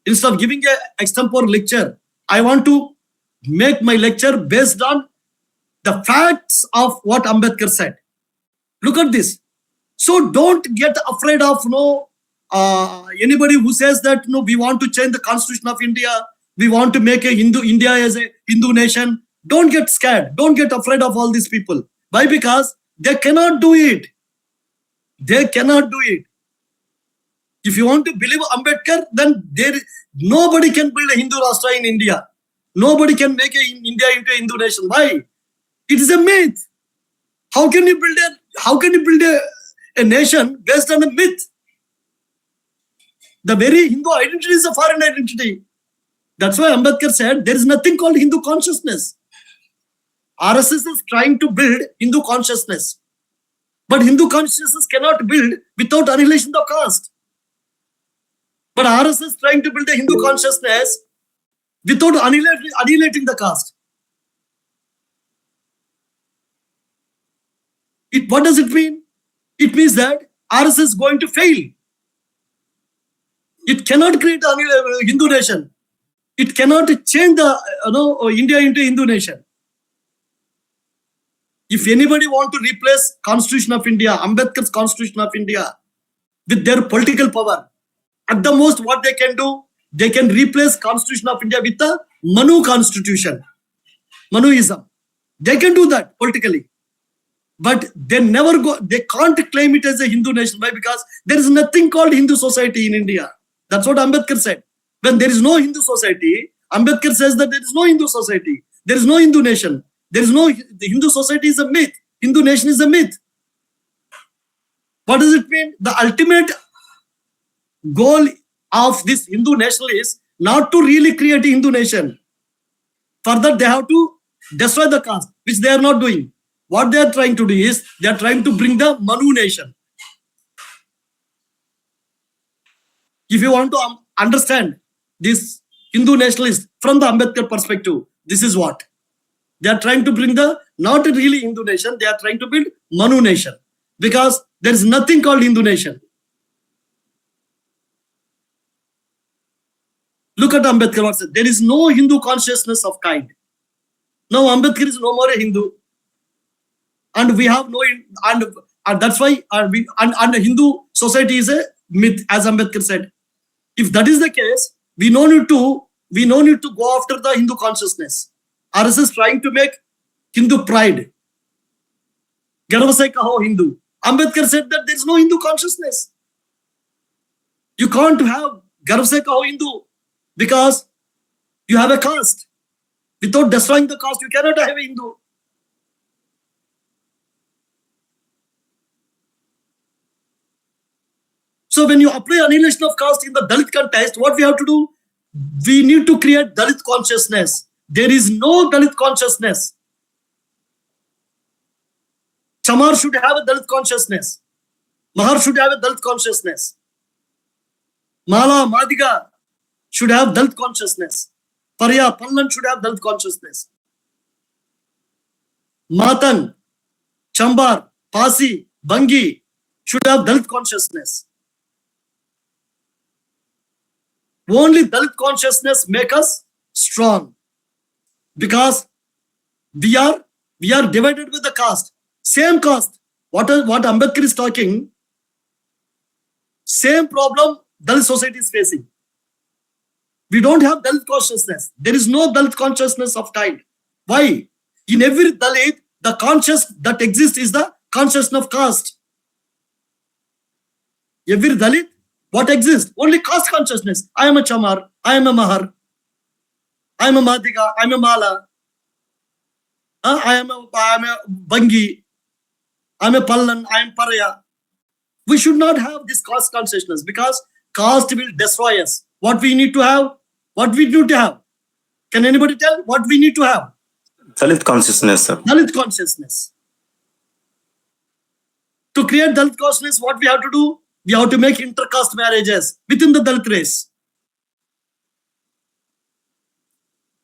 Instead of giving an extempore lecture, I want to make my lecture based on the facts of what Ambedkar said. Look at this. So don't get afraid of anybody who says that we want to change the constitution of India. We want to make India as a Hindu nation. Don't get scared. Don't get afraid of all these people. Why? Because they cannot do it. They cannot do it. If you want to believe Ambedkar, then nobody can build a Hindu Rashtra in India. Nobody can make India into a Hindu nation. Why? It is a myth. How can you build a nation based on a myth? The very Hindu identity is a foreign identity. That's why Ambedkar said there is nothing called Hindu consciousness. RSS is trying to build Hindu consciousness. But Hindu consciousness cannot build without annihilation of caste. But RSS is trying to build a Hindu consciousness without annihilating the caste. What does it mean? It means that RSS is going to fail. It cannot create a Hindu nation. It cannot change India into a Hindu nation. If anybody want to replace Constitution of India, Ambedkar's Constitution of India, with their political power, at the most what they can do, they can replace Constitution of India with the Manu Constitution, Manuism. They can do that politically. But they can't claim it as a Hindu nation. Why? Because there is nothing called Hindu society in India. That's what Ambedkar said. When there is no Hindu society, Ambedkar says that there is no Hindu society. There is no Hindu nation. The Hindu society is a myth. Hindu nation is a myth. What does it mean? The ultimate goal of this Hindu nationalists not to really create a Hindu nation. Further, they have to destroy the caste, which they are not doing. What they are trying to do is, they are trying to bring the Manu nation. If you want to understand this Hindu nationalist from the Ambedkar perspective, this is what. They are trying to bring not a really Hindu nation, they are trying to build Manu nation. Because there is nothing called Hindu nation. Look at Ambedkar what said. There is no Hindu consciousness of kind. Now Ambedkar is no more a Hindu. And we have and that's why and Hindu society is a myth, as Ambedkar said. If that is the case, we no need to go after the Hindu consciousness. RSS trying to make Hindu pride. Garva se kaho Hindu. Ambedkar said that there is no Hindu consciousness. You can't have Garva se kaho Hindu because you have a caste. Without destroying the caste, you cannot have a Hindu. So when you apply annihilation of caste in the Dalit context, what we have to do? We need to create Dalit consciousness. There is no Dalit consciousness. Chamar should have a Dalit consciousness. Mahar should have a Dalit consciousness. Mala, Madiga should have Dalit consciousness. Parya, Pallan should have Dalit consciousness. Matan, Chambar, Pasi, Bangi should have Dalit consciousness. Only Dalit consciousness make us strong because we are divided with the caste. Same caste. What Ambedkar is talking, same problem Dalit society is facing. We don't have Dalit consciousness. There is no Dalit consciousness of kind. Why? In every Dalit, the conscious that exists is the consciousness of caste. Every Dalit, what exists? Only caste consciousness. I am a Chamar, I am a Mahar, I am a Madiga, I am a Mala, I am a Bangi, I am a Pallan, I am Paraya. We should not have this caste consciousness because caste will destroy us. What we need to have? What we need to have? Can anybody tell what we need to have? Dalit consciousness, sir. Dalit consciousness. To create Dalit consciousness, what we have to do? We have to make intercaste marriages within the Dalit race.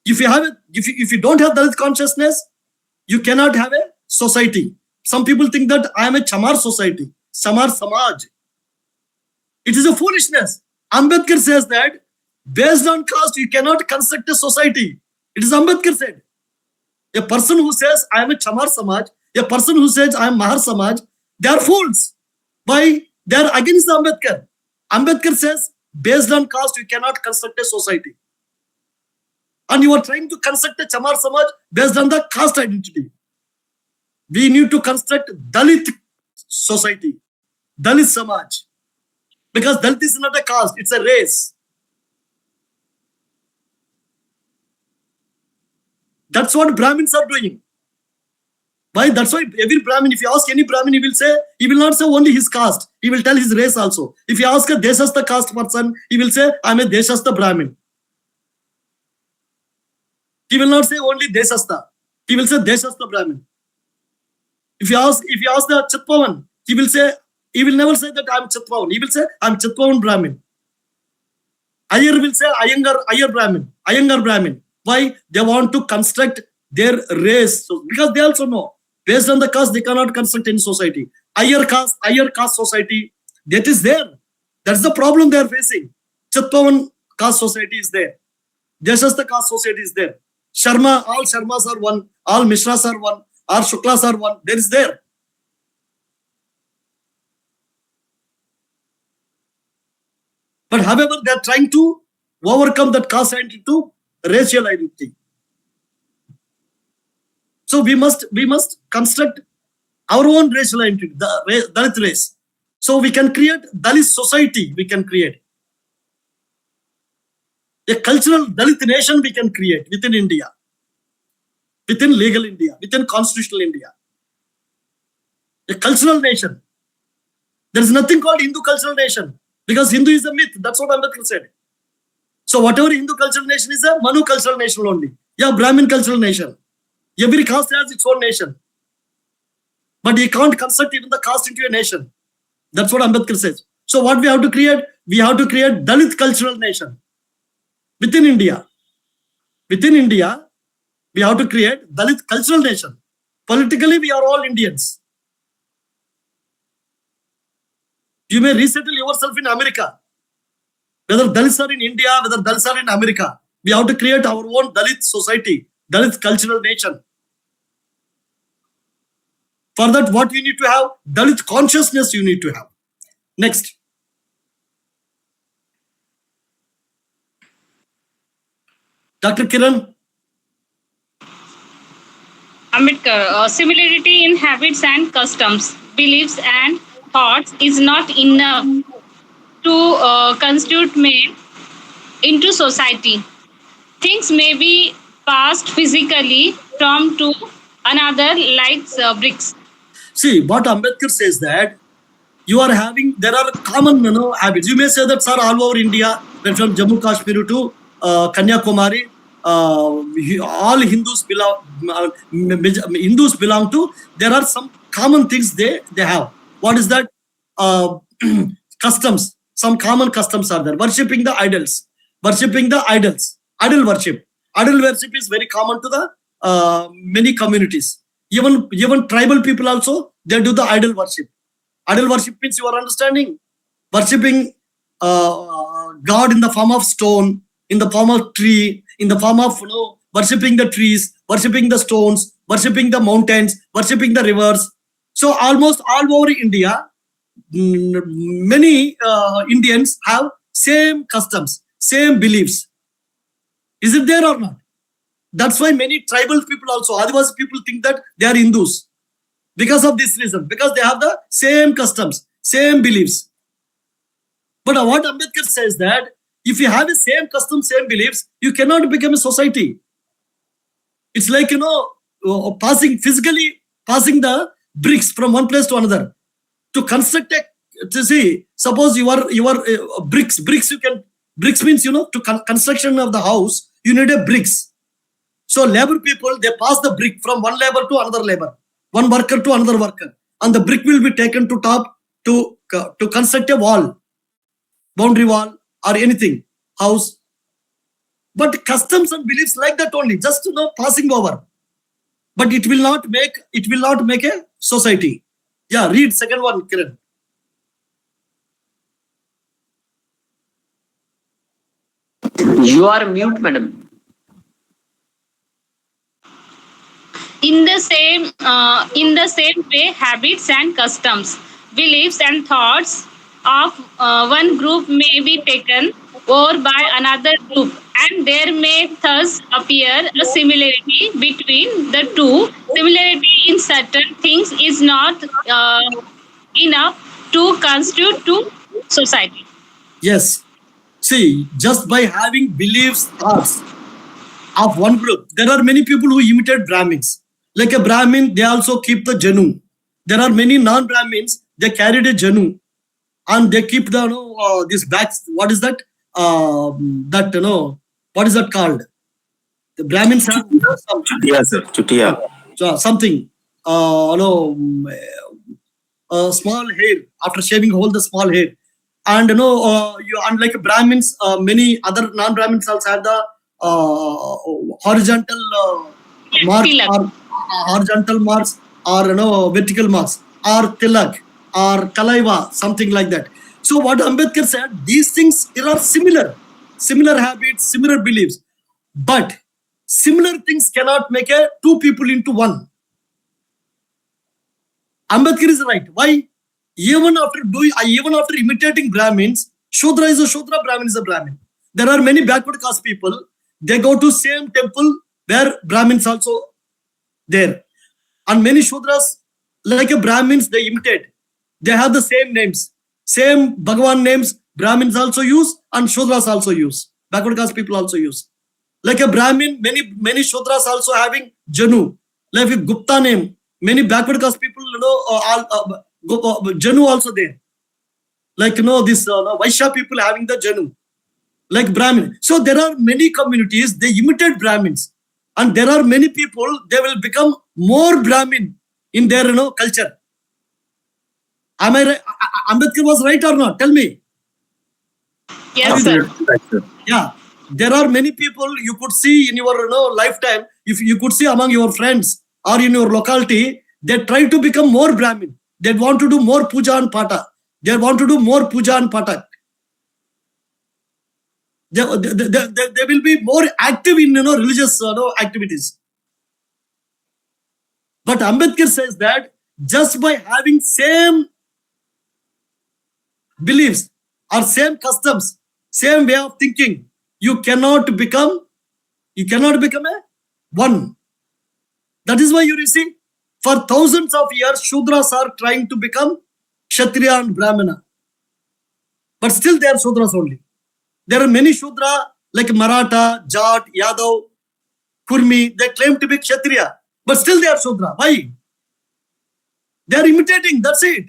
If you don't have Dalit consciousness, you cannot have a society. Some people think that I am a Chamar society, Chamar Samaj. It is a foolishness. Ambedkar says that based on caste, you cannot construct a society. It is Ambedkar said. A person who says I am a Chamar Samaj, a person who says I am Mahar Samaj, they are fools. Why? They are against Ambedkar. Ambedkar says based on caste, you cannot construct a society. And you are trying to construct a Chamar Samaj based on the caste identity. We need to construct Dalit society, Dalit Samaj. Because Dalit is not a caste, it's a race. That's what Brahmins are doing. Why? That's why every Brahmin, if you ask any Brahmin, he will not say only his caste. He will tell his race also. If you ask a Deshastha caste person, he will say, I am a Deshastha Brahmin. He will not say only Deshastha. He will say Deshastha Brahmin. If you ask the Chatpavan, he will never say that I am Chatpavan. He will say I am Chatpavan Brahmin. Iyer will say Iyer Brahmin, Iyengar Brahmin. Why? They want to construct their race. So, because they also know, based on the caste, they cannot construct any society. Iyer caste society, that is there. That's the problem they are facing. Chatpavan caste society is there. Deshastha caste society is there. Sharma, all Sharmas are one, all Mishras are one, all Shuklas are one. There is there. But however, they are trying to overcome that caste identity to racial identity. So we must construct our own racial identity, the Dalit race. So we can create Dalit society. We can create a cultural Dalit nation. We can create within India, within legal India, within constitutional India. A cultural nation. There is nothing called Hindu cultural nation because Hindu is a myth. That's what Ambedkar said. So whatever Hindu cultural nation is a Manu cultural nation only. Yeah, Brahmin cultural nation. Every caste has its own nation. But you can't construct even the caste into a nation. That's what Ambedkar says. So what we have to create? We have to create Dalit cultural nation. Within India. Within India, we have to create Dalit cultural nation. Politically, we are all Indians. You may resettle yourself in America. Whether Dalits are in India, whether Dalits are in America, we have to create our own Dalit society, Dalit cultural nation. For that, what you need to have? Dalit consciousness you need to have. Next. Dr. Kiran? Ambedkar, similarity in habits and customs, beliefs and thoughts is not enough to constitute man into society. Things may be passed physically from to another like bricks. See, what Ambedkar says that there are common habits. You may say that, sir, all over India, when from Jammu Kashmir to Kanyakumari, all Hindus belong to. There are some common things they have. What is that? Customs. Some common customs are there. Worshipping the idols. Idol worship. Idol worship is very common to the many communities. Even tribal people also, they do the idol worship. Idol worship means, you are understanding, worshipping God in the form of stone, in the form of tree, in the form of worshipping the trees, worshipping the stones, worshipping the mountains, worshipping the rivers. So almost all over India, many Indians have same customs, same beliefs. Is it there or not? That's why many tribal people also, Adivasi people, think that they are Hindus. Because of this reason, because they have the same customs, same beliefs. But what Ambedkar says that if you have the same customs, same beliefs, you cannot become a society. It's like, physically passing the bricks from one place to another. To construct suppose you are bricks means, to construction of the house, you need a bricks. So labor people, they pass the brick from one labor to another labor, one worker to another worker, and the brick will be taken to top to construct a wall, boundary wall or anything, house. But customs and beliefs like that only, just passing over. But it will not make a society. Yeah, read second one, Kiran. You are mute, madam. In the same way, habits and customs, beliefs and thoughts of one group may be taken over by another group, and there may thus appear a similarity between the two. Similarity in certain things is not enough to constitute to society. Yes. See, just by having beliefs, thoughts of one group, there are many people who imitate Brahmins. Like a Brahmin, they also keep the Janu. There are many non-Brahmins, they carried a Janu and they keep the this bags. What is that? What is that called? The Brahmins have some Chutiya, sir. Chutiya. something. Small hair after shaving all the small hair. And unlike Brahmins, many other non-Brahmins also have the horizontal mark or horizontal marks or vertical marks or tilak or kalaiva, something like that. So what Ambedkar said, these things, there are similar habits, similar beliefs, but similar things cannot make two people into one. Ambedkar is right. Why? Even after imitating Brahmins, Shudra is a Shudra, Brahmin is a Brahmin. There are many backward caste people. They go to same temple where Brahmins also there. And many Shudras, like a Brahmins, they imitate. They have the same names. Same Bhagavan names, Brahmins also use and Shudras also use. Backward caste people also use. Like a Brahmin, many Shudras also having Janu. Like a Gupta name, many backward caste people, Janu also there. Like, this Vaishya people having the Janu. Like Brahmin. So there are many communities, they imitate Brahmins. And there are many people, they will become more Brahmin in their, culture. Am I right? Ambedkar was right or not? Tell me. Yes, sir. Yeah. There are many people you could see in your lifetime, if you could see among your friends or in your locality, they try to become more Brahmin. They want to do more puja and pata. They want to do more puja and patak. They will be more active in religious activities. But Ambedkar says that just by having same beliefs or same customs, same way of thinking, you cannot become You cannot become a one. That is why you see, for thousands of years, Shudras are trying to become Kshatriya and Brahmana. But still they are Shudras only. There are many Shudra like Maratha, Jat, Yadav, Kurmi. They claim to be Kshatriya. But still they are Shudra. Why? They are imitating. That's it.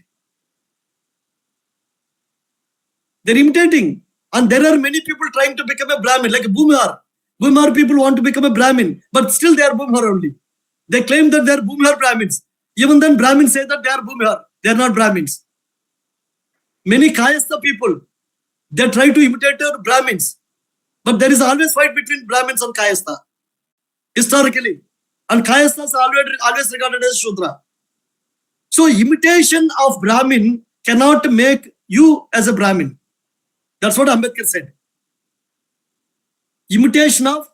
They're imitating. And there are many people trying to become a Brahmin, like a Bhumihar. Bhumihar people want to become a Brahmin. But still they are Bhumihar only. They claim that they are Bhumihar Brahmins. Even then Brahmins say that they are Bhumihar. They are not Brahmins. Many Kayastha people, they try to imitate Brahmins. But there is always fight between Brahmins and Kayastha. Historically. And Kayasthas are always regarded as Shudra. So imitation of Brahmin cannot make you as a Brahmin. That's what Ambedkar said. Imitation of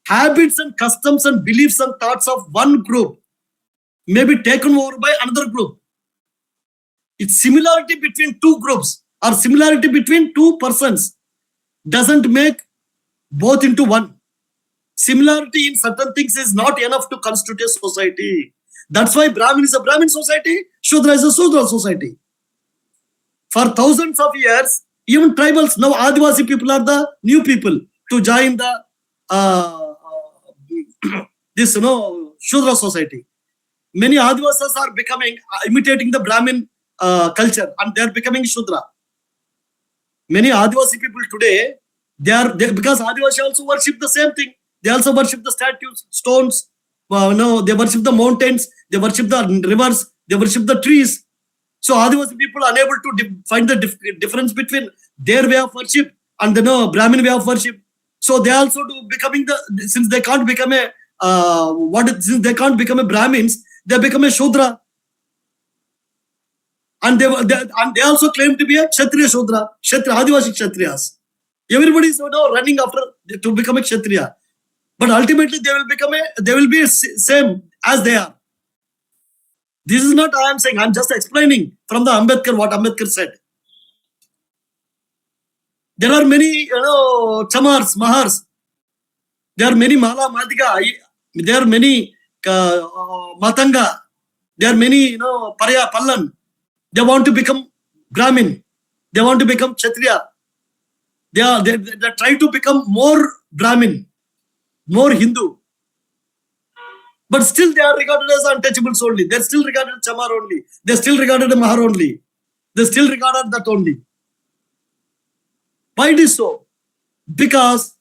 habits and customs and beliefs and thoughts of one group may be taken over by another group. It's similarity between two groups or similarity between two persons doesn't make both into one. Similarity in certain things is not enough to constitute a society. That's why Brahmin is a Brahmin society, Shudra is a Shudra society. For thousands of years, even tribals, now Adivasi people are the new people to join the Shudra society. Many Adivasas are becoming, imitating the Brahmin culture and they are becoming Shudra. Many Adivasi people today, because Adivasi also worship the same thing. They also worship the statues, stones, they worship the mountains, they worship the rivers, they worship the trees. So Adivasi people are unable to find the difference between their way of worship and the Brahmin way of worship. So they also do becoming since they can't become a Brahmins, they become a Shudra. And they also claim to be a Kshatriya Shudra, Adivasi Kshatriyas. Everybody is running after to become a Kshatriya. But ultimately they will be same as they are. This is not I am saying, I am just explaining from the Ambedkar what Ambedkar said. There are many Chamars, Mahars. There are many Mala, Madhika. There are many Matanga. There are many Parya, Pallan. They want to become Brahmin. They want to become Kshatriya. They try to become more Brahmin, more Hindu. But still they are regarded as untouchables only. They're still regarded as Chamar only. They're still regarded as Mahar only. They're still regarded that only. Why it is so? Because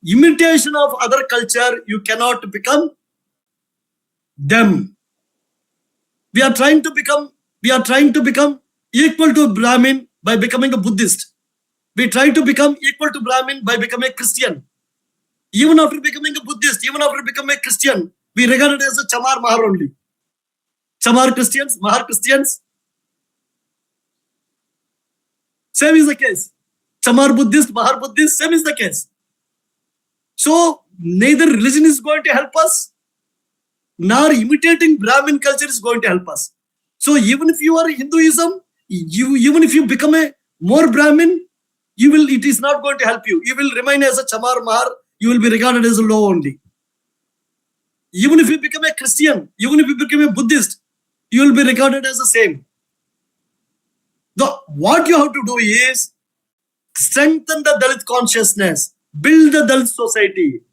imitation of other culture, you cannot become them. We are trying to become equal to Brahmin by becoming a Buddhist. We try to become equal to Brahmin by becoming a Christian. Even after becoming a Buddhist, even after becoming a Christian, we regard it as a Chamar Mahar only. Chamar Christians, Mahar Christians. Same is the case. Chamar Buddhist, Mahar Buddhist, same is the case. So neither religion is going to help us, nor imitating Brahmin culture is going to help us. So even if you are Hinduism, even if you become a more Brahmin, it is not going to help you. You will remain as a Chamar Mahar. You will be regarded as a low only. Even if you become a Christian, even if you become a Buddhist, you will be regarded as the same. What you have to do is strengthen the Dalit consciousness, build the Dalit society.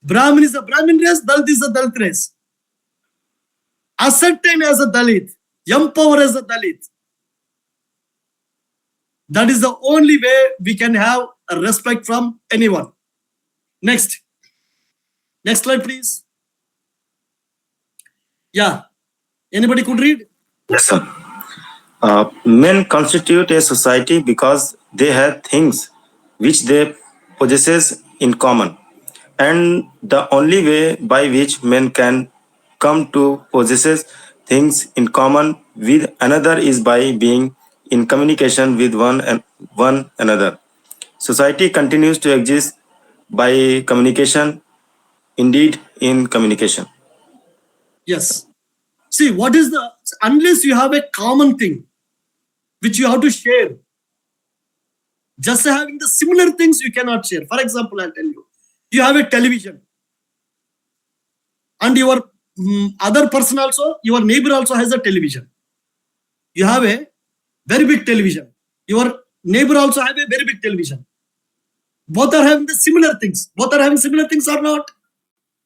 Brahmin is a Brahmin race, Dalit is a Dalit race. Ascertain as a Dalit, empower as a Dalit. That is the only way we can have a respect from anyone. Next slide, please. Yeah. Anybody could read? Yes, sir. Men constitute a society because they have things which they possess in common. And the only way by which men can come to possess things in common with another is by being in communication with one another. Society continues to exist by communication, indeed in communication. Yes. See, unless you have a common thing which you have to share, Just having the similar things you cannot share. For example, I'll tell you. You have a television. And your other person also, your neighbor also has a television. You have a very big television. Your neighbor also have a very big television. Both are having the similar things. Both are having similar things or not?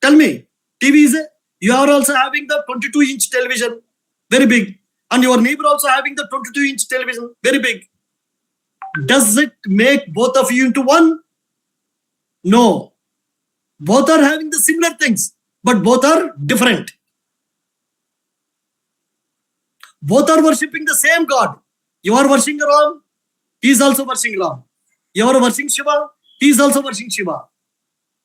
Tell me. TV is you are also having the 22-inch television, very big. And your neighbor also having the 22-inch television, very big. Does it make both of you into one? No. Both are having the similar things, but both are different. Both are worshipping the same God. You are worshipping Ram, he is also worshipping Ram. You are worshipping Shiva, he is also worshipping Shiva.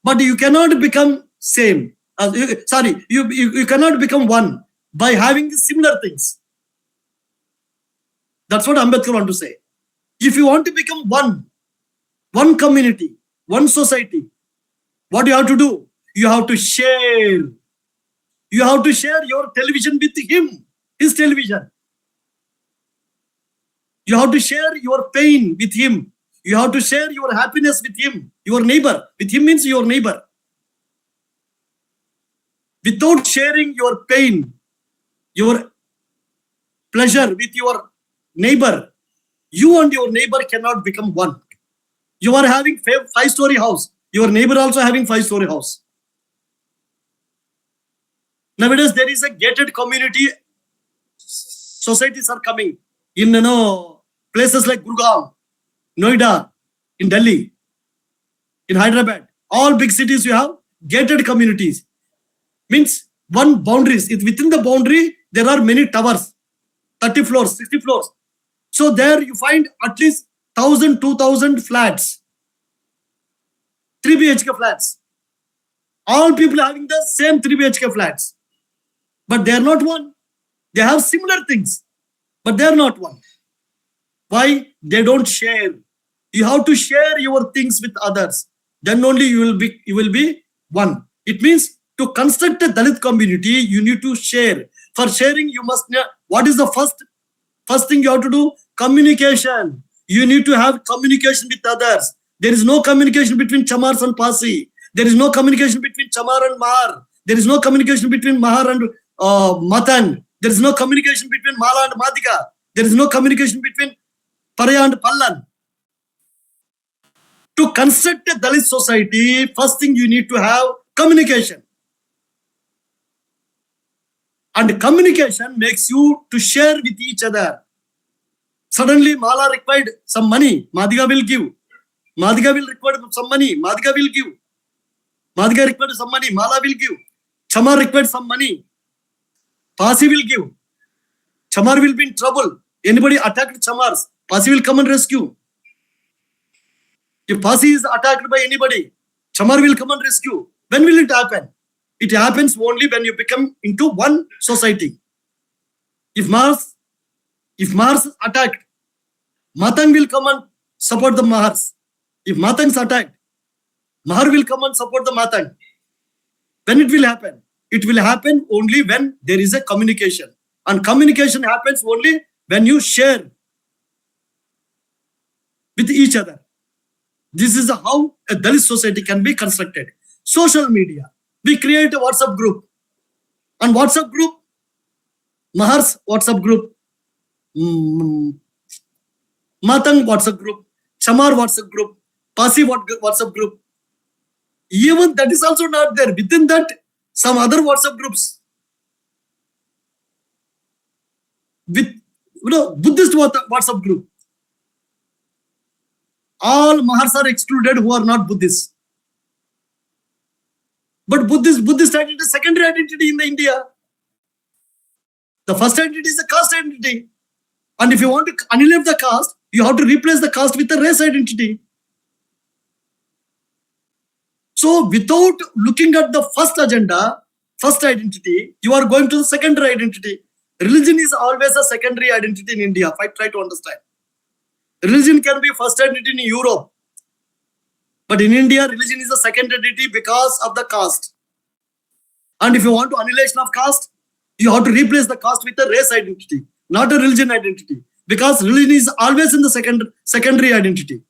But you cannot become same. You cannot become one by having similar things. That's what Ambedkar want to say. If you want to become one community, one society, what do you have to do? You have to share. You have to share your television with him, his television. You have to share your pain with him. You have to share your happiness with him, your neighbor. With him means your neighbor. Without sharing your pain, your pleasure with your neighbor, you and your neighbor cannot become one. You are having 5-story house. Your neighbor also having 5-story house. Nowadays, there is a gated community. Societies are coming in places like Gurgaon, Noida, in Delhi, in Hyderabad. All big cities you have gated communities. Means one boundaries. Within the boundary, there are many towers, 30 floors, 60 floors. So there you find at least 1,000, 2,000 flats, 3 BHK flats. All people having the same 3 BHK flats. But they are not one. They have similar things, but they are not one. Why? They don't share. You have to share your things with others. Then only you will be one. It means to construct a Dalit community, you need to share. For sharing, you must know what is the first thing you have to do? Communication. You need to have communication with others. There is no communication between Chamars and Pasi. There is no communication between Chamar and Mahar. There is no communication between Mahar and Matan. There is no communication between Mala and Madhika. There is no communication between Paraya and Pallan. To construct a Dalit society, first thing you need to have communication. And communication makes you to share with each other. Suddenly, Mala required some money. Madhika will give. Madhika will require some money. Madhika will give. Madhika required some money. Mala will give. Chamar required some money. Pasi will give. Chamar will be in trouble. Anybody attacked Chamars, Pasi will come and rescue. If Pasi is attacked by anybody, Chamar will come and rescue. When will it happen? It happens only when you become into one society. If Mars attacked, Matang will come and support the Mahars. If Matang is attacked, Mahar will come and support the Matang. When it will happen? It will happen only when there is a communication. And communication happens only when you share with each other. This is how a Dalit society can be constructed. Social media. We create a WhatsApp group. And WhatsApp group, Mahar's WhatsApp group, Matang WhatsApp group, Chamar WhatsApp group, Pasi WhatsApp group. Even that is also not there. Within that, some other WhatsApp groups with Buddhist WhatsApp group. All Mahars are excluded who are not Buddhists. But Buddhist identity is secondary identity in India. The first identity is the caste identity. And if you want to annihilate the caste, you have to replace the caste with the race identity. So without looking at the first agenda, first identity, you are going to the secondary identity. Religion is always a secondary identity in India. I try to understand. Religion can be first identity in Europe. But in India, religion is a second identity because of the caste. And if you want to annihilation of caste, you have to replace the caste with a race identity, not a religion identity. Because religion is always in the secondary identity.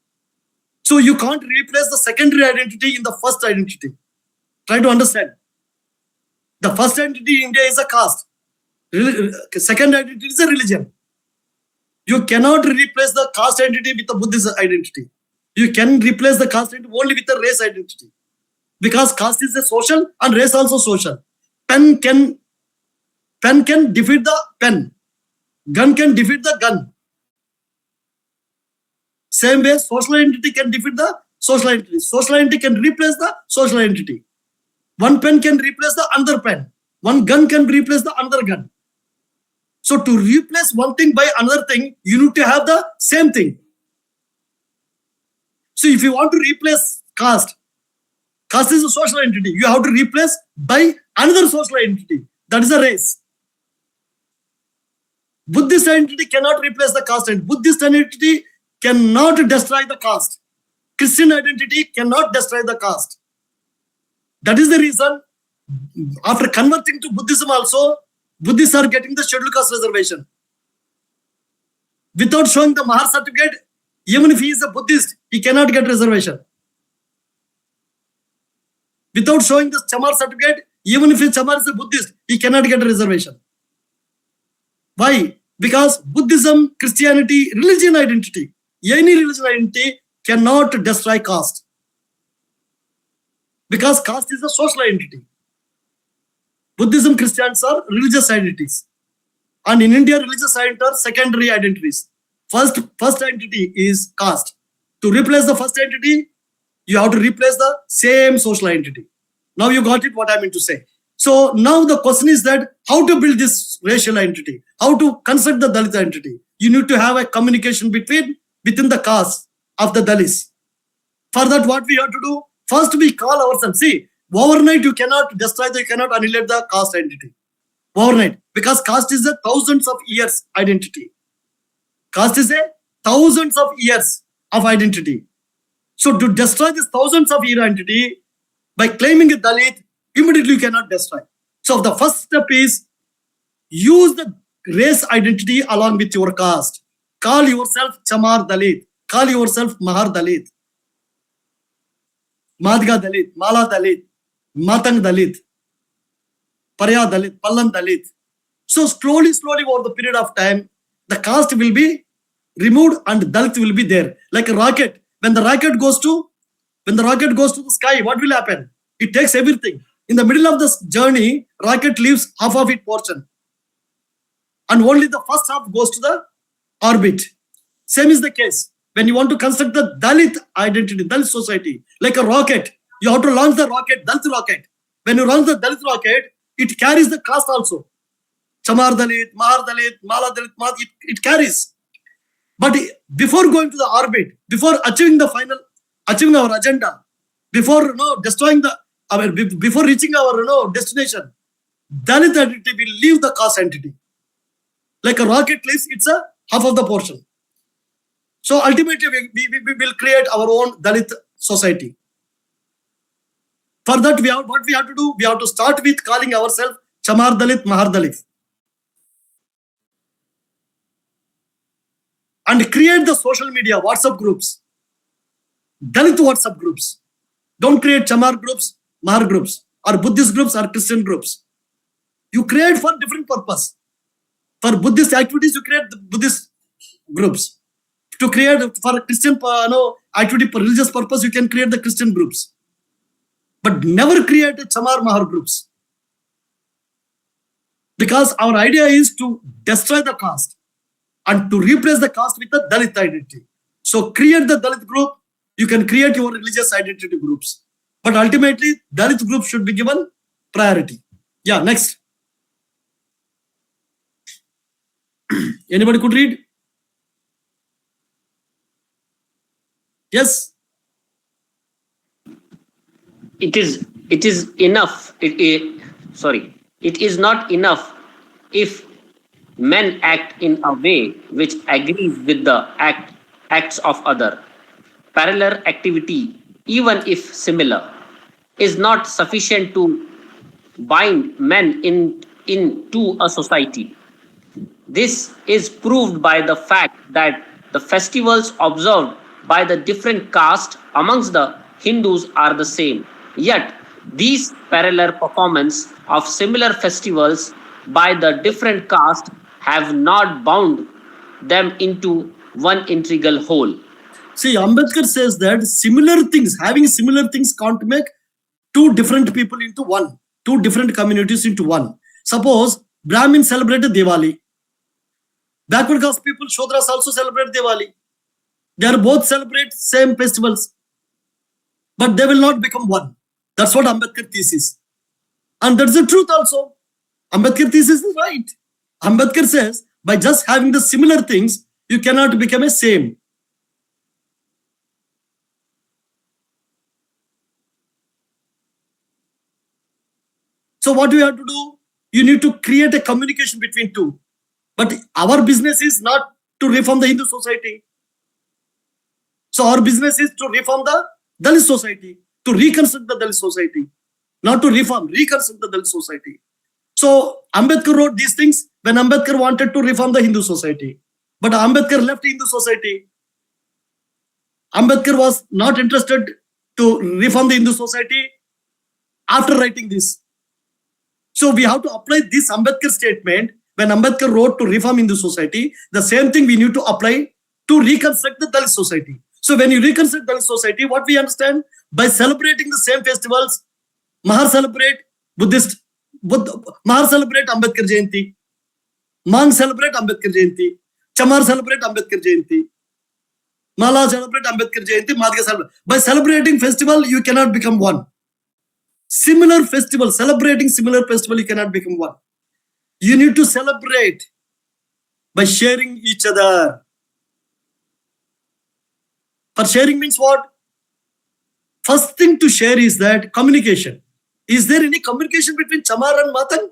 So you can't replace the secondary identity in the first identity. Try to understand. The first identity in India is a caste. Second identity is a religion. You cannot replace the caste identity with the Buddhist identity. You can replace the caste identity only with the race identity. Because caste is a social and race also social. Pen can defeat the pen. Gun can defeat the gun. Same way, social identity can defeat the social identity. Social identity can replace the social identity. One pen can replace the other pen. One gun can replace the other gun. So to replace one thing by another thing, you need to have the same thing. So if you want to replace caste, caste is a social entity. You have to replace by another social entity. That is a race. Buddhist identity cannot replace the caste identity. Buddhist identity cannot destroy the caste. Christian identity cannot destroy the caste. That is the reason, after converting to Buddhism also, Buddhists are getting the scheduled caste reservation. Without showing the Mahar certificate, even if he is a Buddhist, he cannot get reservation. Without showing the Chamar certificate, even if Chamar is a Buddhist, he cannot get a reservation. Why? Because Buddhism, Christianity, religion identity, any religion identity cannot destroy caste. Because caste is a social identity. Buddhism, Christians are religious identities. And in India, religious identities are secondary identities. First identity is caste. To replace the first entity, you have to replace the same social entity. Now you got it, what I mean to say. So now the question is that how to build this racial entity? How to construct the Dalit entity? You need to have a communication within the caste of the Dalits. For that, what we have to do? First, we call ourselves. See, overnight you cannot destroy, you cannot annihilate the caste identity. Overnight. Because caste is a thousands of years identity. Caste is a thousands of years of identity. So to destroy this thousands of year identity, by claiming a Dalit, immediately you cannot destroy. So the first step is use the race identity along with your caste. Call yourself Chamar Dalit. Call yourself Mahar Dalit. Madhga Dalit, Mala Dalit, Matang Dalit, Parya Dalit, Pallan Dalit. So slowly over the period of time, the caste will be removed and Dalit will be there. Like a rocket. When the rocket goes to the sky, what will happen? It takes everything. In the middle of this journey, rocket leaves half of its portion. And only the first half goes to the orbit. Same is the case. When you want to construct the Dalit identity, Dalit society, like a rocket, you have to launch the rocket, Dalit rocket. When you launch the Dalit rocket, it carries the caste also. Chamar Dalit, Mahar Dalit, Mala Dalit, it carries. But before going to the orbit, before achieving our agenda, before destroying before reaching our destination, Dalit identity will leave the caste entity. Like a rocket leaves, it's a half of the portion. So ultimately, we will create our own Dalit society. For that, what we have to do? We have to start with calling ourselves Chamar Dalit, Mahar Dalit. And create the social media, WhatsApp groups. Dalit WhatsApp groups. Don't create Chamar groups, Mahar groups, or Buddhist groups, or Christian groups. You create for different purpose. For Buddhist activities, you create the Buddhist groups. To create for Christian activity for religious purpose, you can create the Christian groups. But never create a Chamar Mahar groups. Because our idea is to destroy the caste and to replace the caste with the Dalit identity. So create the Dalit group, you can create your religious identity groups. But ultimately, Dalit group should be given priority. Yeah, next. Anybody could read? Yes. It is enough. It is not enough if men act in a way which agrees with the acts of other. Parallel activity, even if similar, is not sufficient to bind men into a society. This is proved by the fact that the festivals observed by the different caste amongst the Hindus are the same. Yet, these parallel performance of similar festivals by the different caste have not bound them into one integral whole. See, Ambedkar says that similar things, having similar things can't make two different people into one, two different communities into one. Suppose Brahmins celebrated Diwali. Backward caste people, Shodras also celebrate Diwali. They are both celebrate same festivals, but they will not become one. That's what Ambedkar thesis. And that's the truth also. Ambedkar thesis is right. Ambedkar says, by just having the similar things, you cannot become a same. So what do you have to do? You need to create a communication between two. But our business is not to reform the Hindu society. So our business is to reform the Dalit society, to reconstruct the Dalit society, not to reform, reconstruct the Dalit society. So Ambedkar wrote these things when Ambedkar wanted to reform the Hindu society. But Ambedkar left Hindu society. Ambedkar was not interested to reform the Hindu society after writing this. So we have to apply this Ambedkar statement when Ambedkar wrote to reform Hindu society. The same thing we need to apply to reconstruct the Dalit society. So when you reconstruct Dalit society, what we understand? By celebrating the same festivals, Mahar celebrate Buddhist, Mahar celebrate Ambedkar Jayanti, Mang celebrate Ambedkar Jayanti, Chamar celebrate Ambedkar Jayanti, Mala celebrate Ambedkar Jayanti, Madhya celebrate. By celebrating festival, you cannot become one. Similar festival, celebrating similar festival, you cannot become one. You need to celebrate by sharing each other. For sharing means what? First thing to share is that communication. Is there any communication between Chamar and Matang?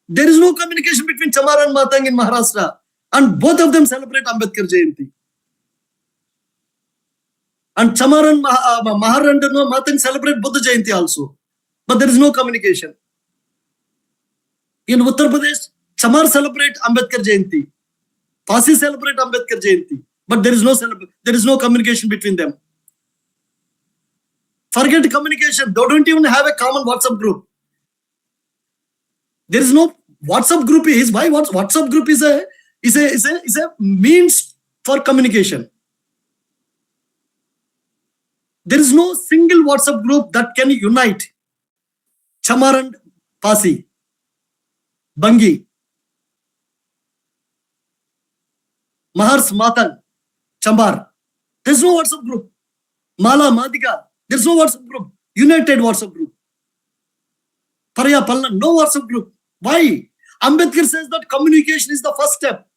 There is no communication between Chamar and Matang in Maharashtra. And both of them celebrate Ambedkar Jayanti. And Chamar and Mahar and Matang celebrate Buddha Jayanti also. But there is no communication. In Uttar Pradesh, Chamar celebrate Ambedkar Jayanti. Pasi celebrate Ambedkar Jayanti. But there is no communication between them. Forget communication. They don't even have a common WhatsApp group. There is no WhatsApp group. Is why WhatsApp group is a means for communication. There is no single WhatsApp group that can unite Chamar and Pasi, Bangi, Mahar's Matan, Chambar. There is no WhatsApp group. Mala, Madhika. There is no WhatsApp group. United WhatsApp group. Paraya, Palna, no WhatsApp group. Why? Ambedkar says that communication is the first step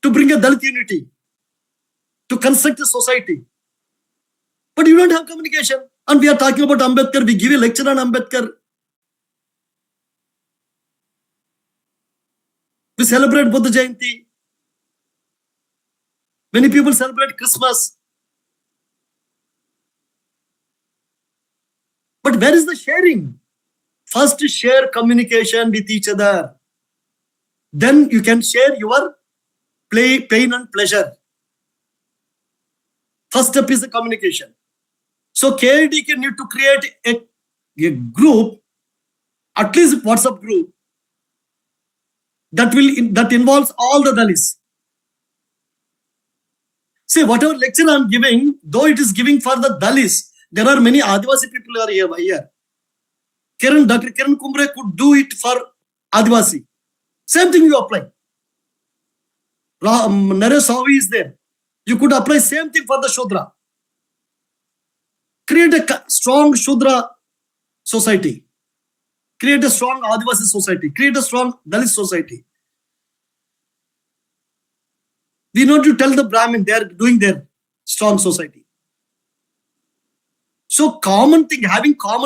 to bring a Dalit unity, to construct a society. But you don't have communication. And we are talking about Ambedkar. We give a lecture on Ambedkar. We celebrate Buddha Jayanti. Many people celebrate Christmas. But where is the sharing? First, share communication with each other. Then you can share your pain and pleasure. First step is the communication. So KIDK need to create a group, at least WhatsApp group, that involves all the Dalits. See, whatever lecture I am giving, though it is giving for the Dalits, there are many Adivasi people are here. Dr. Kiran Kumbre could do it for Adivasi. Same thing you apply. Naresh Sawi is there. You could apply same thing for the Shudra. Create a strong Shudra society. Create a strong Adivasi society. Create a strong Dalit society. We need to tell the Brahmin they are doing their strong society. So common thing,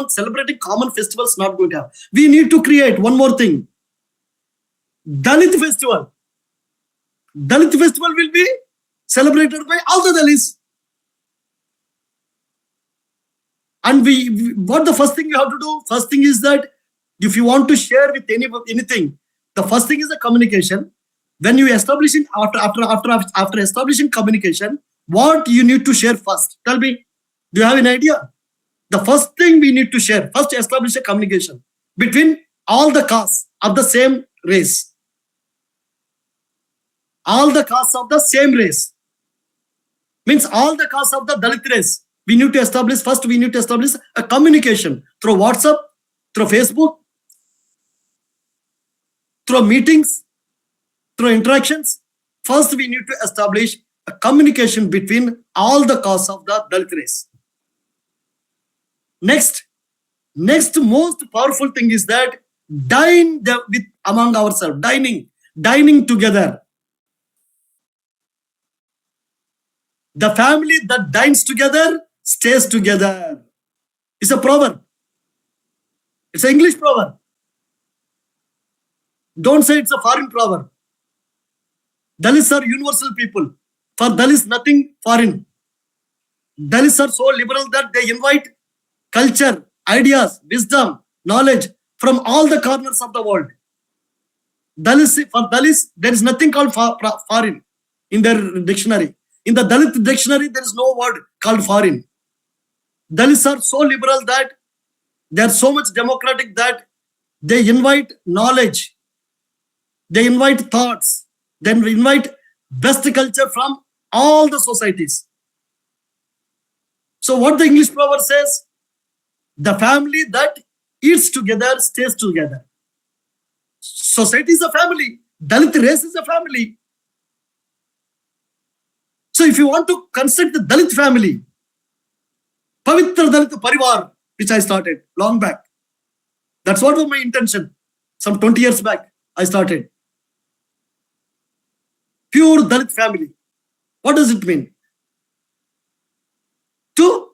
celebrating common festivals not going to have. We need to create one more thing. Dalit festival. Dalit festival will be celebrated by all the Dalits. And what the first thing you have to do? First thing is that if you want to share with anything, the first thing is the communication. when you establishing after establishing communication, what you need to share first? Tell me, do you have an idea? The first thing we need to share, first establish a communication between all the castes of the same race. All the castes of the same race. Means all the castes of the Dalit race. We need to establish a communication through WhatsApp, through Facebook, through meetings, through interactions. First, we need to establish a communication between all the castes of the Dalit race. Next most powerful thing is that dine with among ourselves, dining together. The family that dines together stays together. It's a proverb. It's an English proverb. Don't say it's a foreign proverb. Dalits are universal people. For Dalits, nothing foreign. Dalits are so liberal that they invite culture, ideas, wisdom, knowledge from all the corners of the world. For Dalits, there is nothing called foreign in their dictionary. In the Dalit dictionary, there is no word called foreign. Dalits are so liberal that they are so much democratic that they invite knowledge, they invite thoughts, they invite best culture from all the societies. So what the English proverb says, the family that eats together stays together. Society is a family. Dalit race is a family. So if you want to construct the Dalit family, Pavitra Dalit Parivar, which I started long back. That's what was my intention. Some 20 years back, I started. Pure Dalit family. What does it mean? To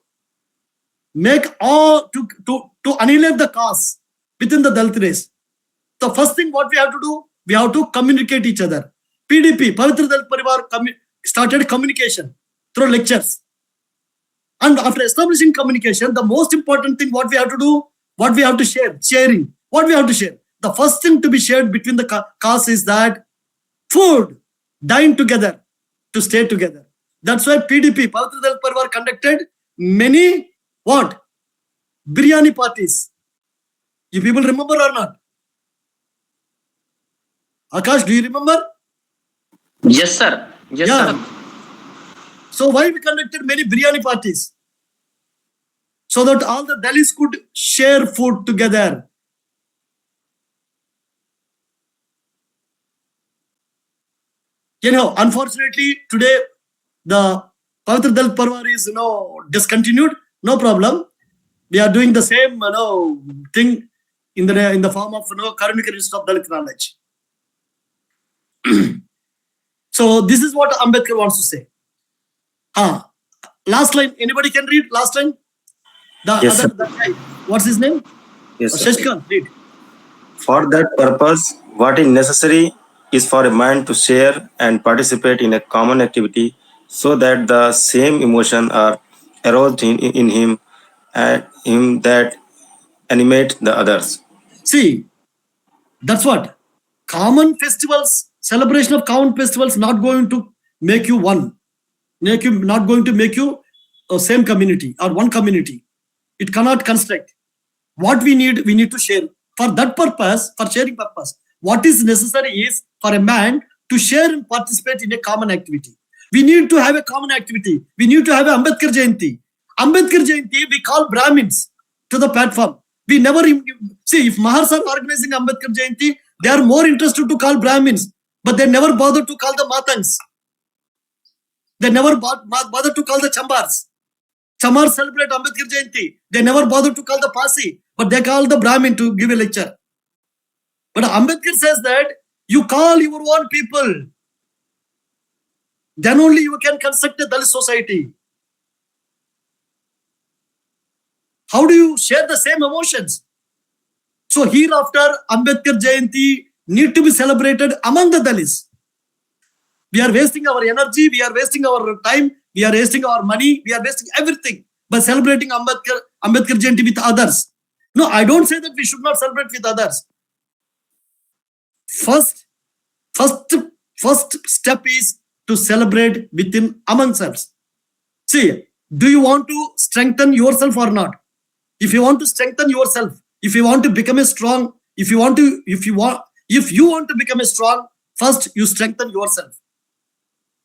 make to annihilate the caste within the Dalit race. The first thing what we have to do, we have to communicate each other. PDP, Pavitra Dalit Parivar, started communication through lectures. And after establishing communication, the most important thing what we have to do, what we have to share, sharing. What we have to share. The first thing to be shared between the castes is that food, dine together, to stay together. That's why PDP, Pavitra Dalit Parivar, conducted many what? Biryani parties. You people remember or not? Akash, do you remember? Yes, sir. Yes, Yeah. sir. So why we conducted many biryani parties? So that all the Dalits could share food together. You know, unfortunately, today the Pavitra Dalit Parivar is discontinued. No problem. We are doing the same thing in the form of Karunyakara of Dalit knowledge. So this is what Ambedkar wants to say. Last line. Anybody can read last line? Yes, sir. Guy. What's his name? Yes, sir. Shashikant, read. For that purpose, what is necessary is for a man to share and participate in a common activity so that the same emotion are aroused in him and him that animate the others. See, that's what. Common festivals, celebration of common festivals not going to make you one. Not going to make you a same community or one community. It cannot construct. What we need to share. For that purpose, for sharing purpose, what is necessary is for a man to share and participate in a common activity. We need to have a common activity. We need to have an Ambedkar Jayanti. Ambedkar Jayanti, we call Brahmins to the platform. We never see if Mahars are organizing Ambedkar Jayanti, they are more interested to call Brahmins, but they never bother to call the Matangs. They never bother to call the Chambars. Chambars celebrate Ambedkar Jayanti. They never bother to call the Pasi, but they call the Brahmin to give a lecture. But Ambedkar says that you call your own people. Then only you can construct a Dalit society. How do you share the same emotions? So hereafter, Ambedkar Jayanti need to be celebrated among the Dalits. We are wasting our energy, we are wasting our time, we are wasting our money, we are wasting everything by celebrating Ambedkar Jayanti with others. No, I don't say that we should not celebrate with others. First first step is to celebrate within amongst us. See, do you want to strengthen yourself or not? If you want to strengthen yourself, if you want to become a strong, if you want to become a strong, first you strengthen yourself.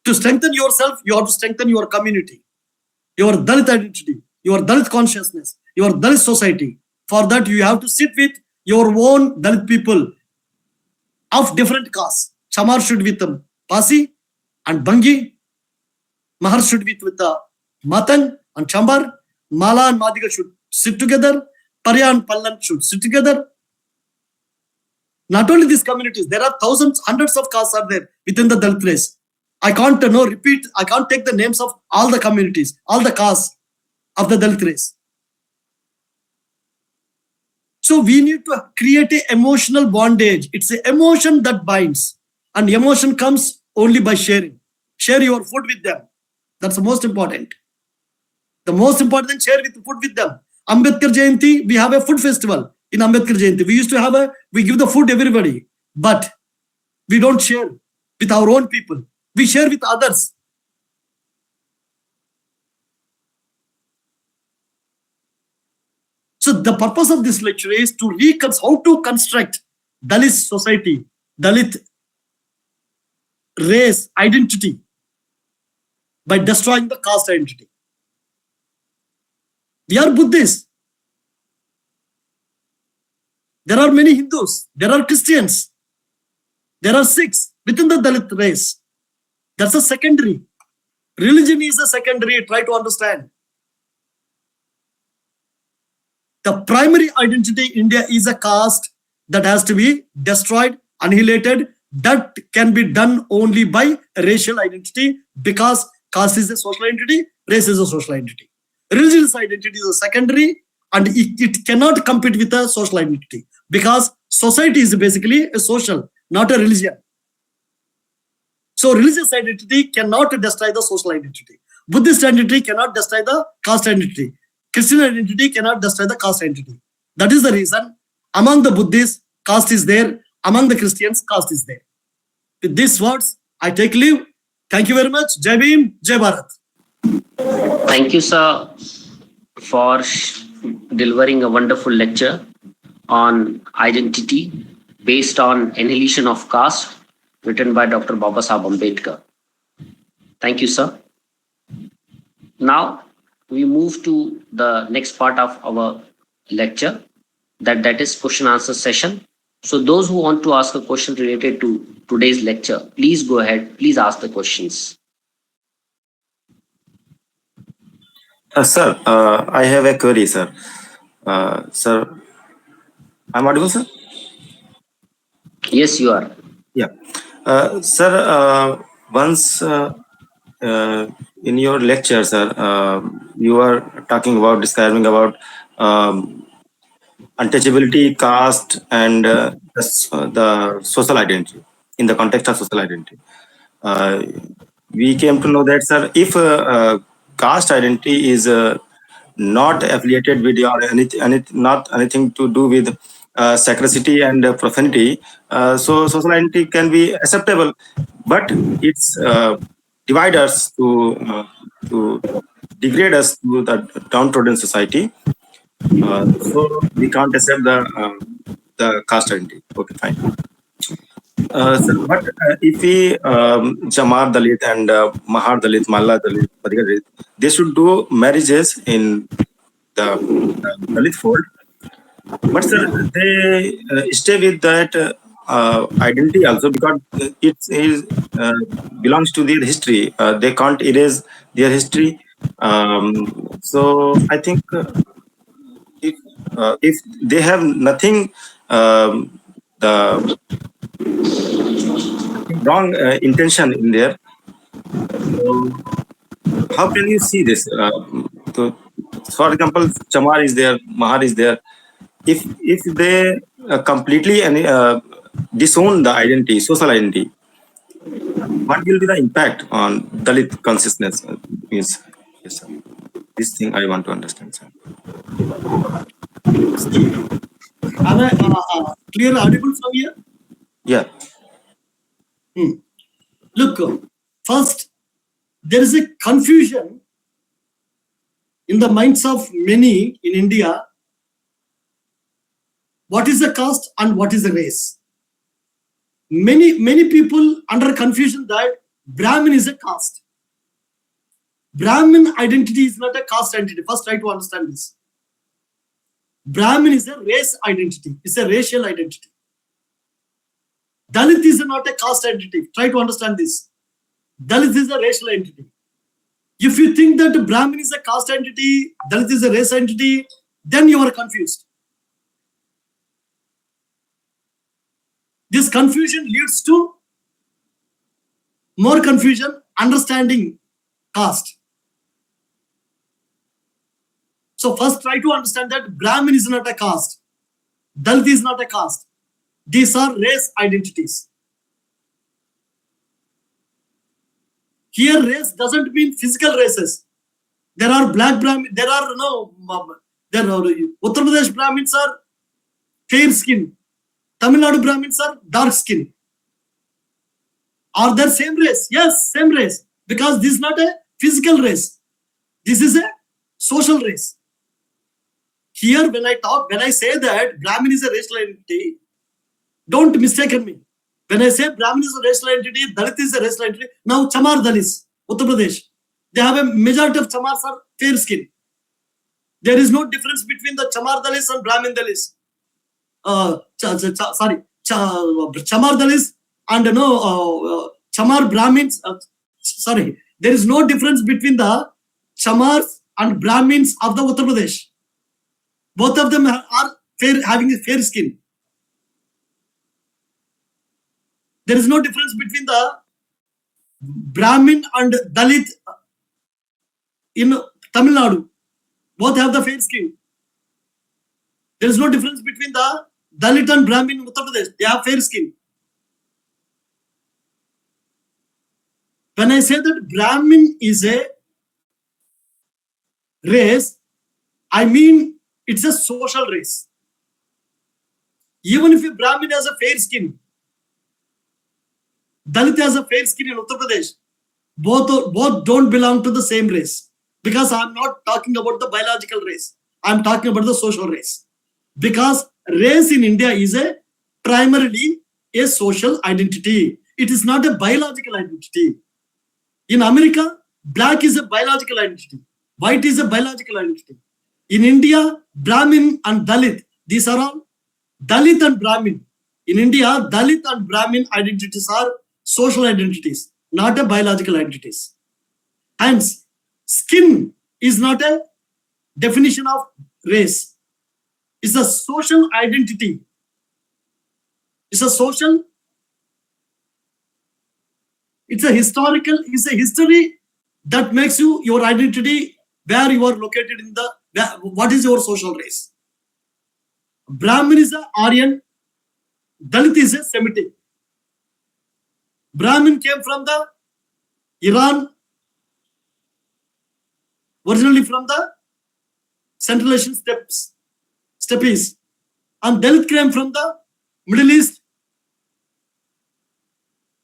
To strengthen yourself, you have to strengthen your community, your Dalit identity, your Dalit consciousness, your Dalit society. For that, you have to sit with your own Dalit people of different castes. Chamar should with the Pasi and Bangi. Mahar should be with the Matan and Chambar. Mala and Madhika should sit together. Parya and Pallan should sit together. Not only these communities, there are thousands, hundreds of castes are there within the Dalit race. I can't take the names of all the communities, all the castes of the Dalit race. So we need to create an emotional bondage. It's an emotion that binds. And emotion comes only by sharing. Share your food with them. That's the most important. The most important, share with food with them. Ambedkar Jayanti, we have a food festival in Ambedkar Jayanti. We give the food everybody. But we don't share with our own people. We share with others. So the purpose of this lecture is to how to construct Dalit society, Dalit race identity by destroying the caste identity. We are Buddhists. There are many Hindus. There are Christians. There are Sikhs within the Dalit race. That's a secondary. Religion is a secondary. Try to understand. The primary identity in India is a caste that has to be destroyed, annihilated. That can be done only by racial identity, because caste is a social entity, race is a social entity. Religious identity is a secondary, and it cannot compete with a social identity, because society is basically a social, not a religion. So religious identity cannot destroy the social identity. Buddhist identity cannot destroy the caste identity. Christian identity cannot destroy the caste identity. That is the reason among the Buddhists, caste is there. Among the Christians, caste is there. With these words, I take leave. Thank you very much. Jai Bhim, Jai Bharat. Thank you, sir, for delivering a wonderful lecture on identity based on Annihilation of Caste, written by Dr. Babasaheb Ambedkar. Thank you, sir. Now, we move to the next part of our lecture, that is question answer session. So those who want to ask a question related to today's lecture, please go ahead. Please ask the questions. Sir, I have a query, sir. Sir, I'm audible, sir? Yes, you are. Yeah. Sir, once in your lecture, sir, you are describing about untouchability, caste, and the social identity, in the context of social identity. We came to know that, sir, if caste identity is not affiliated with your not anything to do with sacredity and profanity, so social identity can be acceptable, but it's divide us to degrade us to the downtrodden society. So we can't accept the caste identity. Okay, fine. So, but if we Jamar Dalit and Mahar Dalit, Malla Dalit, Madhika Dalit, they should do marriages in the Dalit fold. But sir, they stay with that identity also, because it is belongs to their history. They can't erase their history. So I think if they have nothing, the wrong intention in there, so how can you see this? So, for example, Chamar is there, Mahar is there. If they completely disown the identity, social identity, what will be the impact on Dalit consciousness? Yes, sir. This thing I want to understand, sir. Am I clear, audible from here? Yeah. Look, first, there is a confusion in the minds of many in India. What is a caste and what is a race? Many people under confusion that Brahmin is a caste. Brahmin identity is not a caste identity. First, try to understand this. Brahmin is a race identity. It's a racial identity. Dalit is not a caste identity. Try to understand this. Dalit is a racial entity. If you think that Brahmin is a caste entity, Dalit is a race entity, then you are confused. This confusion leads to more confusion understanding caste. So first try to understand that Brahmin is not a caste. Dalit is not a caste. These are race identities. Here race doesn't mean physical races. There are black Brahmin, there are Uttar Pradesh Brahmins are fair skin. Tamil Nadu Brahmins are dark skin. Are they same race? Yes, same race. Because this is not a physical race. This is a social race. Here when I say that Brahmin is a racial entity, don't mistake me. When I say Brahmin is a racial entity, Dalit is a racial entity. Now Chamar Dalits, Uttar Pradesh, they have a majority of Chamars are fair skin. There is no difference between the Chamar Dalits and Brahmin Dalits. Chamar Dalits and Chamar Brahmins. There is no difference between the Chamars and Brahmins of the Uttar Pradesh. Both of them are having a fair skin. There is no difference between the Brahmin and Dalit in Tamil Nadu. Both have the fair skin. There is no difference between the Dalit and Brahmin in Uttar Pradesh. They have fair skin. When I say that Brahmin is a race, I mean it's a social race. Even if a Brahmin has a fair skin, Dalit has a fair skin in Uttar Pradesh, both don't belong to the same race. Because I'm not talking about the biological race. I'm talking about the social race. Because race in India is primarily a social identity. It is not a biological identity. In America, black is a biological identity. White is a biological identity. In India, Brahmin and Dalit, these are all Dalit and Brahmin. In India, Dalit and Brahmin identities are social identities, not a biological identities. Hence, skin is not a definition of race. It's a social identity. It's a historical, it's a history that makes you your identity, where you are located in what is your social race. Brahmin is a Aryan, Dalit is a Semitic. Brahmin came from the Iran, originally from the Central Asian steppes, and Dalit came from the Middle East,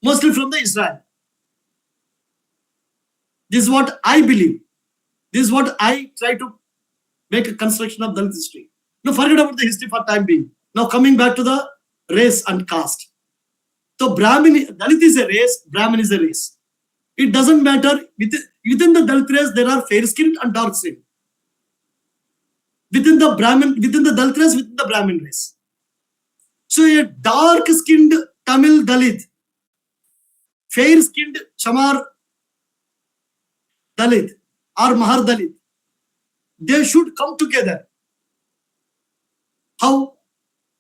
mostly from the Israel. This is what I believe. This is what I try to make a construction of Dalit history. Now forget about the history for time being. Now coming back to the race and caste. So Dalit is a race, Brahmin is a race. It doesn't matter. Within the Dalit race, there are fair skinned and dark skinned. Within the Dalit race, within the Brahmin race. So a dark skinned Tamil Dalit, fair skinned Chamar Dalit or Mahar Dalit, they should come together. How?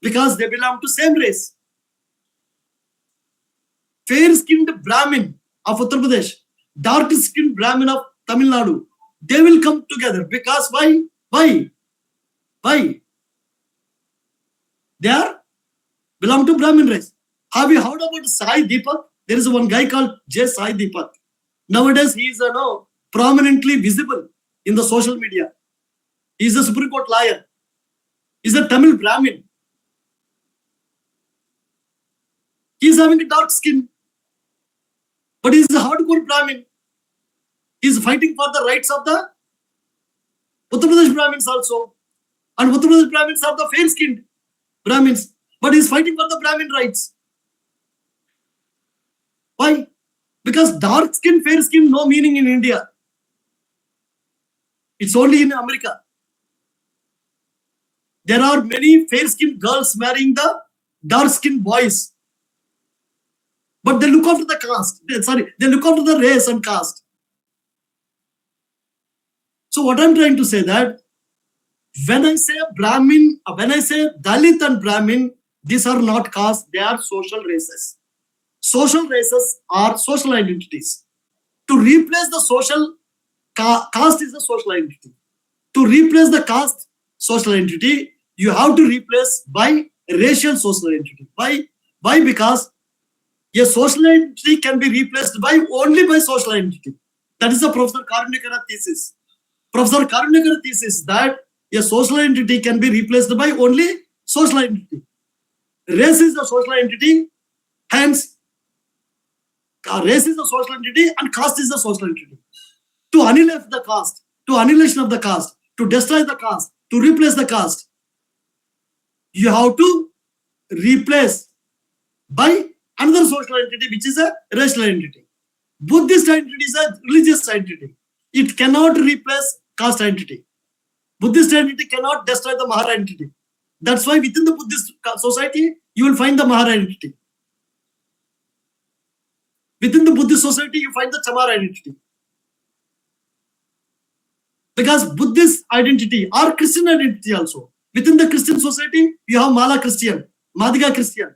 Because they belong to same race. Fair-skinned Brahmin of Uttar Pradesh, dark-skinned Brahmin of Tamil Nadu, they will come together. Because why? Why? They belong to Brahmin race. Have you heard about Sai Deepak? There is one guy called J. Sai Deepak. Nowadays, he is prominently visible in the social media. He is a Supreme Court lawyer. He is a Tamil Brahmin. He is having a dark skin. But he is a hardcore Brahmin. He is fighting for the rights of the Uttar Pradesh Brahmins also. And Uttar Pradesh Brahmins are the fair-skinned Brahmins. But he is fighting for the Brahmin rights. Why? Because dark skin, fair skin, no meaning in India. It's only in America. There are many fair-skinned girls marrying the dark-skinned boys. But they look after the caste. They look after the race and caste. So what I'm trying to say that when I say Brahmin, when I say Dalit and Brahmin, these are not caste, they are social races. Social races are social identities. To replace the social caste is a social identity. To replace the caste social entity, you have to replace by racial social entity. Why? Because a social entity can be replaced by only by social entity. That is the Professor Karunyakara thesis. Professor Karunyakara thesis that a social entity can be replaced by only social entity. Race is a social entity, hence race is a social entity and caste is a social entity. To annihilate the caste, to annihilation of the caste, to destroy the caste, to replace the caste, you have to replace by another social entity which is a racial entity. Buddhist entity is a religious entity. It cannot replace caste entity. Buddhist entity cannot destroy the Mahara entity. That's why within the Buddhist society, you will find the Mahara entity. Within the Buddhist society, you find the Chamara identity. Because Buddhist identity or Christian identity also. Within the Christian society, you have Mala Christian, Madhika Christian,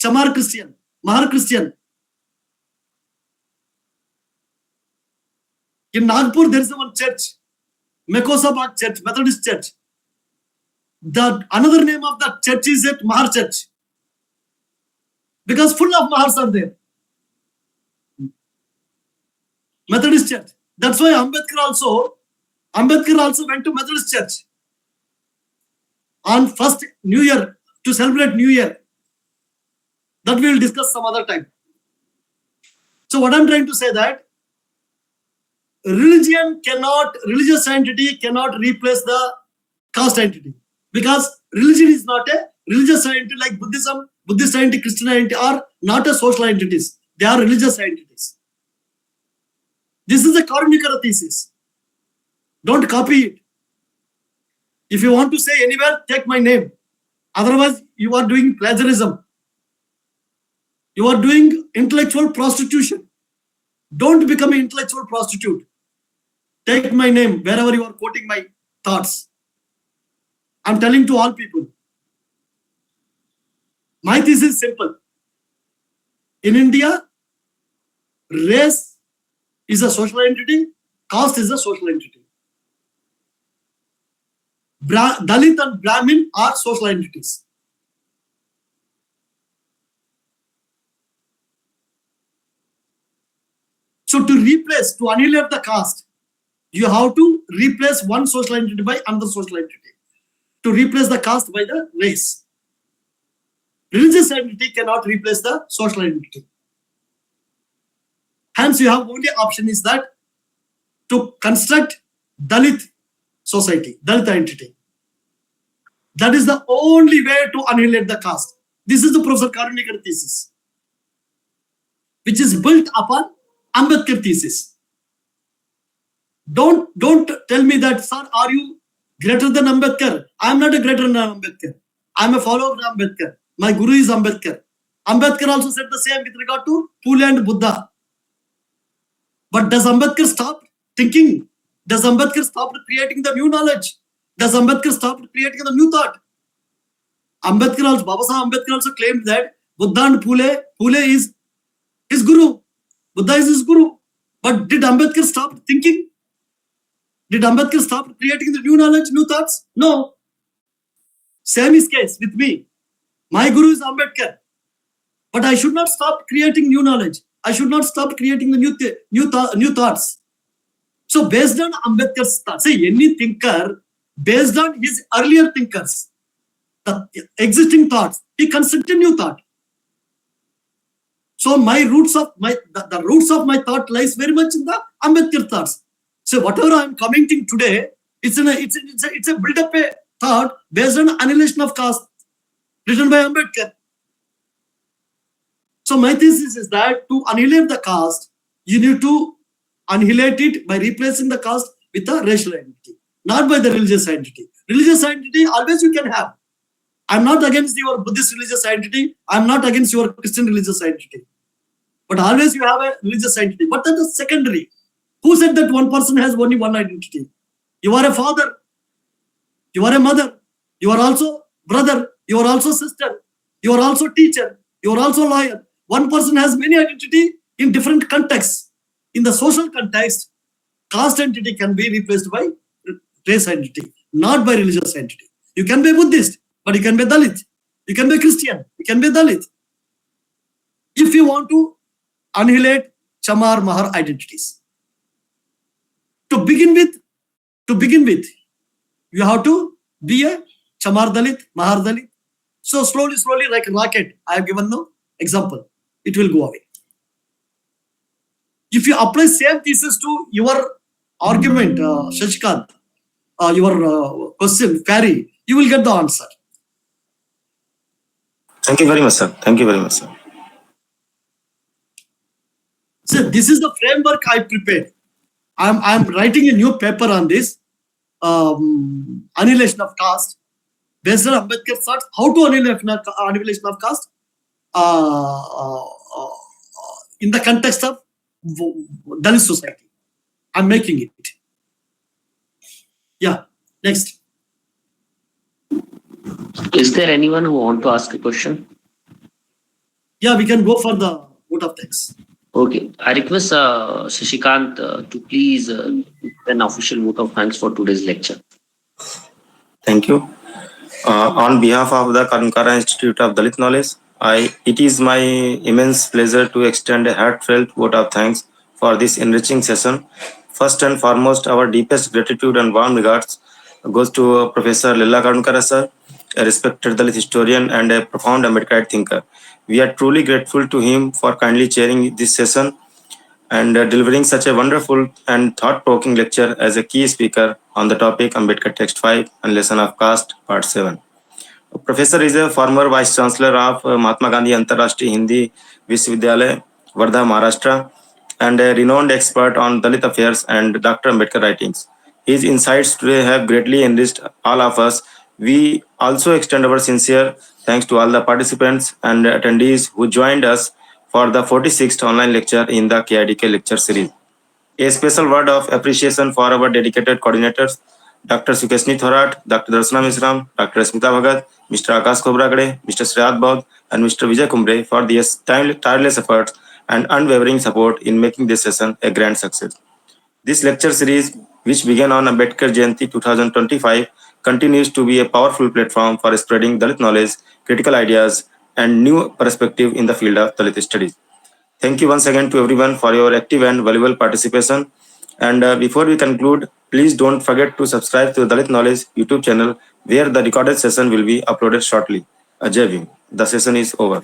Chamar Christian, Mahar Christian. In Nagpur, there is one church, Mekosabad Church, Methodist Church. The another name of that church is at Mahar Church. Because full of Mahars are there. Methodist Church. That's why Ambedkar also went to Methodist Church on first New Year to celebrate New Year. That we will discuss some other time. So what I'm trying to say that religious entity cannot replace the caste entity, because religion is not a religious entity like Buddhism, Buddhist entity, Christian entity are not a social entities. They are religious entities. This is a Karunyakara thesis. Don't copy it. If you want to say anywhere, take my name. Otherwise, you are doing plagiarism. You are doing intellectual prostitution. Don't become an intellectual prostitute. Take my name wherever you are quoting my thoughts. I'm telling to all people. My thesis is simple. In India, race is a social entity, caste is a social entity. Dalit and Brahmin are social entities. So to annihilate the caste, you have to replace one social entity by another social entity. To replace the caste by the race. Religious entity cannot replace the social entity. Hence, you have only option is that to construct Dalit society, Dalit entity. That is the only way to annihilate the caste. This is the Professor Karunyakara thesis, which is built upon Ambedkar thesis. Don't tell me that, sir, are you greater than Ambedkar? I am not a greater than Ambedkar. I am a follower of Ambedkar. My guru is Ambedkar. Ambedkar also said the same with regard to Pule and Buddha. But does Ambedkar stop thinking? Does Ambedkar stop creating the new knowledge? Does Ambedkar stop creating the new thought? Baba Sahib Ambedkar also claimed that Buddha and Pule is his guru. Buddha is his guru. But did Ambedkar stop thinking? Did Ambedkar stop creating the new knowledge, new thoughts? No. Same is case with me. My guru is Ambedkar. But I should not stop creating new knowledge. I should not stop creating the new thoughts. So based on Ambedkar's thoughts, say any thinker, based on his earlier thinkers, the existing thoughts, he constructed new thought. So So my roots of the roots of my thought lies very much in the Ambedkar thoughts. So whatever I am commenting today, it's a build up a thought based on Annihilation of Caste written by Ambedkar. So my thesis is that to annihilate the caste, you need to annihilate it by replacing the caste with a racial identity, not by the religious identity. Religious identity always you can have. I'm not against your Buddhist religious identity. I'm not against your Christian religious identity. But always you have a religious identity. But that is secondary. Who said that one person has only one identity? You are a father. You are a mother. You are also brother. You are also sister. You are also teacher. You are also lawyer. One person has many identity in different contexts. In the social context, caste identity can be replaced by race identity, not by religious identity. You can be Buddhist, but you can be Dalit. You can be Christian. You can be Dalit. If you want to annihilate Chamar Mahar identities, to begin with, you have to be a Chamar Dalit, Mahar Dalit. So slowly, like a rocket, I have given no example. It will go away. If you apply same thesis to your argument, Shashikant, your question, query, you will get the answer. Thank you very much, sir. Thank you very much, sir. So this is the framework I prepared. I'm writing a new paper on this annihilation of caste based on Ambedkar's thoughts. How to annihilation of caste in the context of Dalit society. I'm making it. Yeah. Next. Is there anyone who want to ask a question? Yeah, we can go for the vote of thanks. Okay, I request Shashikant to please do an official vote of thanks for today's lecture. Thank you. On behalf of the Karunyakara Institute of Dalit Knowledge, it is my immense pleasure to extend a heartfelt vote of thanks for this enriching session. First and foremost, our deepest gratitude and warm regards goes to Professor Lilla Karunyakara sir, a respected Dalit historian and a profound Ambedkarite thinker. We are truly grateful to him for kindly chairing this session and delivering such a wonderful and thought-provoking lecture as a key speaker on the topic Ambedkar Text 5, Annihilation of Caste, Part 7. Professor is a former Vice Chancellor of Mahatma Gandhi Antarashtriya Hindi Vishwavidyalaya, Wardha, Maharashtra, and a renowned expert on Dalit affairs and Dr. Ambedkar writings. His insights today have greatly enriched all of us. We also extend our sincere thanks to all the participants and attendees who joined us for the 46th online lecture in the KIDK lecture series. A special word of appreciation for our dedicated coordinators, Dr. Sukeshni, Dr. Darshana, Dr. Smita, Mr. Akash, Mr. Shreyat, and Mr. Vijay for their tireless efforts and unwavering support in making this session a grand success. This lecture series, which began on Ambedkar Jayanti 2025, continues to be a powerful platform for spreading Dalit knowledge, critical ideas, and new perspective in the field of Dalit studies. Thank you once again to everyone for your active and valuable participation. And before we conclude, please don't forget to subscribe to the Dalit Knowledge YouTube channel, where the recorded session will be uploaded shortly. Jai Bhim. The session is over.